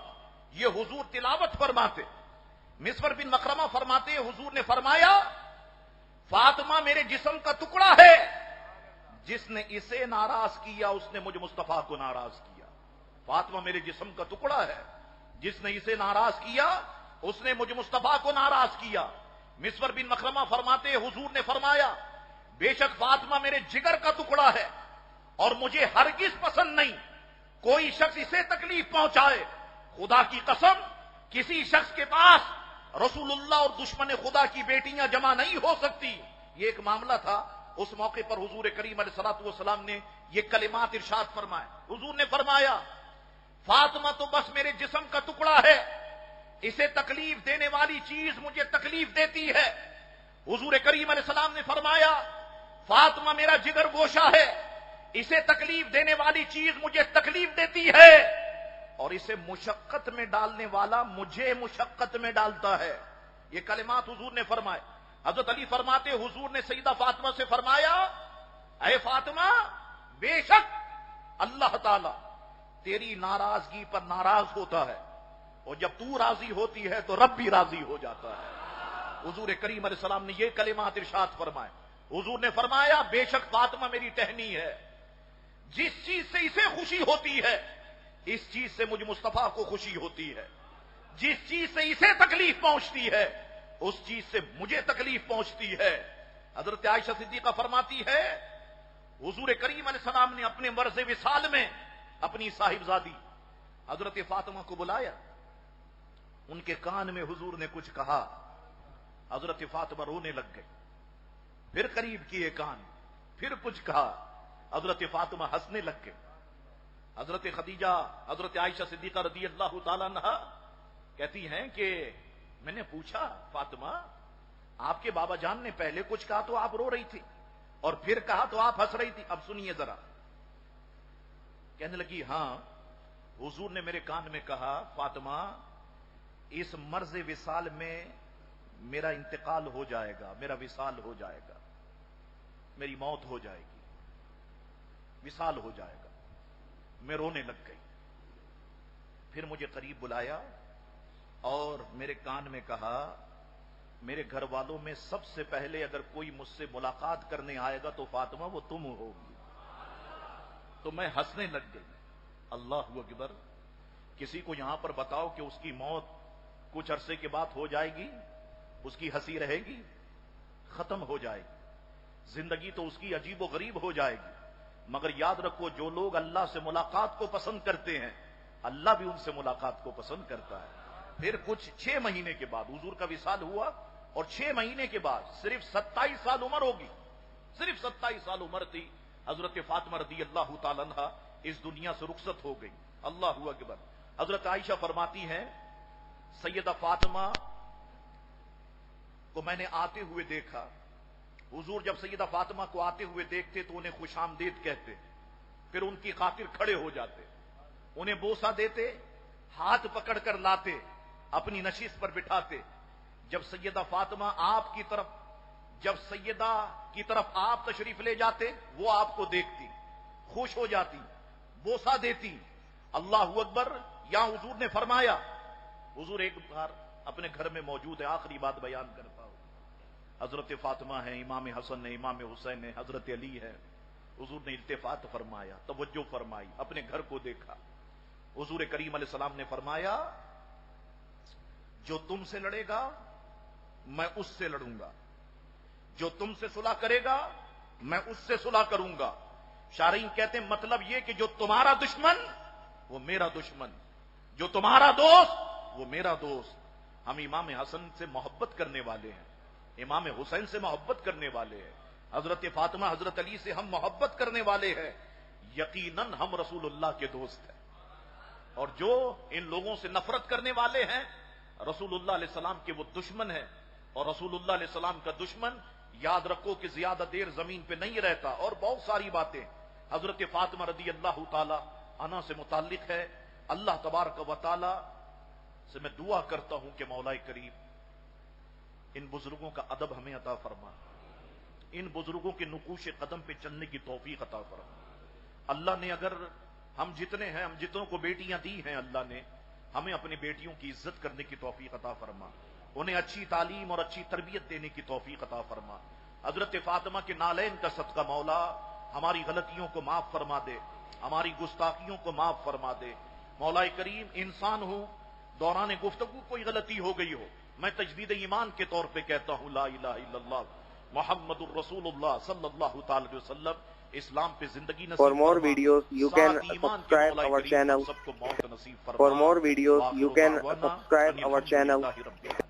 S2: یہ حضور تلاوت فرماتے. مسور بن مخرمہ فرماتے حضور نے فرمایا فاطمہ میرے جسم کا ٹکڑا ہے, جس نے اسے ناراض کیا اس نے مجھ مصطفیٰ کو ناراض کیا. فاطمہ میرے جسم کا ٹکڑا ہے, جس نے اسے ناراض کیا اس نے مجھ مصطفیٰ کو ناراض کیا. مسور بن مخرمہ فرماتے حضور نے فرمایا بے شک فاطمہ میرے جگر کا ٹکڑا ہے اور مجھے ہرگز پسند نہیں کوئی شخص اسے تکلیف پہنچائے. خدا کی قسم کسی شخص کے پاس رسول اللہ اور دشمن خدا کی بیٹیاں جمع نہیں ہو سکتی. یہ ایک معاملہ تھا. اس موقع پر حضور کریم علیہ الصلوۃ والسلام نے یہ کلمات ارشاد فرمائے. حضور نے فرمایا فاطمہ تو بس میرے جسم کا ٹکڑا ہے, اسے تکلیف دینے والی چیز مجھے تکلیف دیتی ہے. حضور کریم علیہ السلام نے فرمایا فاطمہ میرا جگر گوشہ ہے, اسے تکلیف دینے والی چیز مجھے تکلیف دیتی ہے اور اسے مشقت میں ڈالنے والا مجھے مشقت میں ڈالتا ہے. یہ کلمات حضور نے فرمائے. حضرت علی فرماتے حضور نے سیدہ فاطمہ سے فرمایا اے فاطمہ بے شک اللہ تعالی تیری ناراضگی پر ناراض ہوتا ہے اور جب تو راضی ہوتی ہے تو رب بھی راضی ہو جاتا ہے. حضور کریم علیہ السلام نے یہ کلمات ارشاد فرمائے. حضور نے فرمایا بے شک فاطمہ میری ٹہنی ہے, جس چیز سے اسے خوشی ہوتی ہے اس چیز سے مجھ مصطفیٰ کو خوشی ہوتی ہے, جس چیز سے اسے تکلیف پہنچتی ہے اس چیز سے مجھے تکلیف پہنچتی ہے. حضرت عائشہ صدیقہ فرماتی ہے حضور کریم علیہ السلام نے اپنے مرض وصال میں اپنی صاحبزادی حضرت فاطمہ کو بلایا. ان کے کان میں حضور نے کچھ کہا, حضرت فاطمہ رونے لگ گئے. پھر قریب کیے کان, پھر کچھ کہا, حضرت فاطمہ ہنسنے لگ گئے. حضرت خدیجہ حضرت عائشہ صدیقہ رضی اللہ تعالیٰ عنہ کہتی ہیں کہ میں نے پوچھا فاطمہ آپ کے بابا جان نے پہلے کچھ کہا تو آپ رو رہی تھی اور پھر کہا تو آپ ہنس رہی تھی, اب سنیے ذرا. کہنے لگی ہاں حضور نے میرے کان میں کہا فاطمہ اس مرض وصال میں میرا انتقال ہو جائے گا, میرا وصال ہو جائے گا, میری موت ہو جائے گی, وصال ہو جائے گا. میں رونے لگ گئی. پھر مجھے قریب بلایا اور میرے کان میں کہا میرے گھر والوں میں سب سے پہلے اگر کوئی مجھ سے ملاقات کرنے آئے گا تو فاطمہ وہ تم ہوگی. تو میں ہنسنے لگ گئی. اللہ اکبر. کسی کو یہاں پر بتاؤ کہ اس کی موت کچھ عرصے کے بعد ہو جائے گی, اس کی ہنسی رہے گی, ختم ہو جائے گی, زندگی تو اس کی عجیب و غریب ہو جائے گی. مگر یاد رکھو جو لوگ اللہ سے ملاقات کو پسند کرتے ہیں اللہ بھی ان سے ملاقات کو پسند کرتا ہے. پھر کچھ 6 مہینے کے بعد حضور کا وصال ہوا اور 6 مہینے کے بعد صرف 27 سال عمر ہوگی, صرف 27 سال عمر تھی, حضرت فاطمہ رضی اللہ تعالیٰ عنہا اس دنیا سے رخصت ہو گئی. اللہ اکبر. حضرت عائشہ فرماتی ہیں سیدہ فاطمہ کو میں نے آتے ہوئے دیکھا. حضور جب سیدہ فاطمہ کو آتے ہوئے دیکھتے تو انہیں خوش آمدید کہتے, پھر ان کی خاطر کھڑے ہو جاتے, انہیں بوسہ دیتے, ہاتھ پکڑ کر لاتے, اپنی نشست پر بٹھاتے. جب سیدہ فاطمہ جب سیدہ کی طرف آپ تشریف لے جاتے وہ آپ کو دیکھتی, خوش ہو جاتی, بوسہ دیتی. اللہ اکبر. یا حضور نے فرمایا, حضور ایک بار اپنے گھر میں موجود ہے, آخری بات بیان کرتا ہوں. حضرت فاطمہ ہے, امام حسن ہے, امام حسین ہے, حضرت علی ہے. حضور نے التفات فرمایا, توجہ فرمائی, اپنے گھر کو دیکھا. حضور کریم علیہ السلام نے فرمایا جو تم سے لڑے گا میں اس سے لڑوں گا, جو تم سے صلح کرے گا میں اس سے صلح کروں گا. شارحین کہتے ہیں مطلب یہ کہ جو تمہارا دشمن وہ میرا دشمن, جو تمہارا دوست وہ میرا دوست. ہم امام حسن سے محبت کرنے والے ہیں, امام حسین سے محبت کرنے والے ہیں, حضرت فاطمہ حضرت علی سے ہم محبت کرنے والے ہیں. یقیناً ہم رسول اللہ کے دوست ہیں. اور جو ان لوگوں سے نفرت کرنے والے ہیں رسول اللہ علیہ السلام کے وہ دشمن ہیں. اور رسول اللہ علیہ السلام کا دشمن یاد رکھو کہ زیادہ دیر زمین پہ نہیں رہتا. اور بہت ساری باتیں حضرت فاطمہ رضی اللہ تعالی عنہا سے متعلق ہے. اللہ تبارک و تعالی سے میں دعا کرتا ہوں کہ مولا کریم ان بزرگوں کا ادب ہمیں عطا فرما, ان بزرگوں کے نقوش قدم پہ چلنے کی توفیق عطا فرما. اللہ نے اگر ہم جتنے ہیں, ہم جتنوں کو بیٹیاں دی ہیں, اللہ نے ہمیں اپنی بیٹیوں کی عزت کرنے کی توفیق عطا فرما, انہیں اچھی تعلیم اور اچھی تربیت دینے کی توفیق عطا فرما. حضرت فاطمہ کے نالین کا صدقہ مولا ہماری غلطیوں کو معاف فرما دے, ہماری گستاخیوں کو معاف فرما دے. مولا کریم انسان ہوں, دوران گفتگو کوئی غلطی ہو گئی ہو, میں تجدید ایمان کے طور پہ کہتا ہوں لا الہ الا اللہ محمد الرسول اللہ صلی اللہ تعالی علیہ وسلم. اسلام پہ زندگی نصیب
S3: For more
S2: فرما.
S3: videos, you can
S2: ساتھ ایمان کے
S3: subscribe
S2: مولا
S3: our
S2: کریم
S3: channel.
S2: ہم سب کو موت نصیب فرما.
S3: For more videos, you
S2: وآخر
S3: can
S2: دعوانا
S3: subscribe
S2: ان
S3: our
S2: الحمد
S3: channel.
S2: للہ رب العالمین.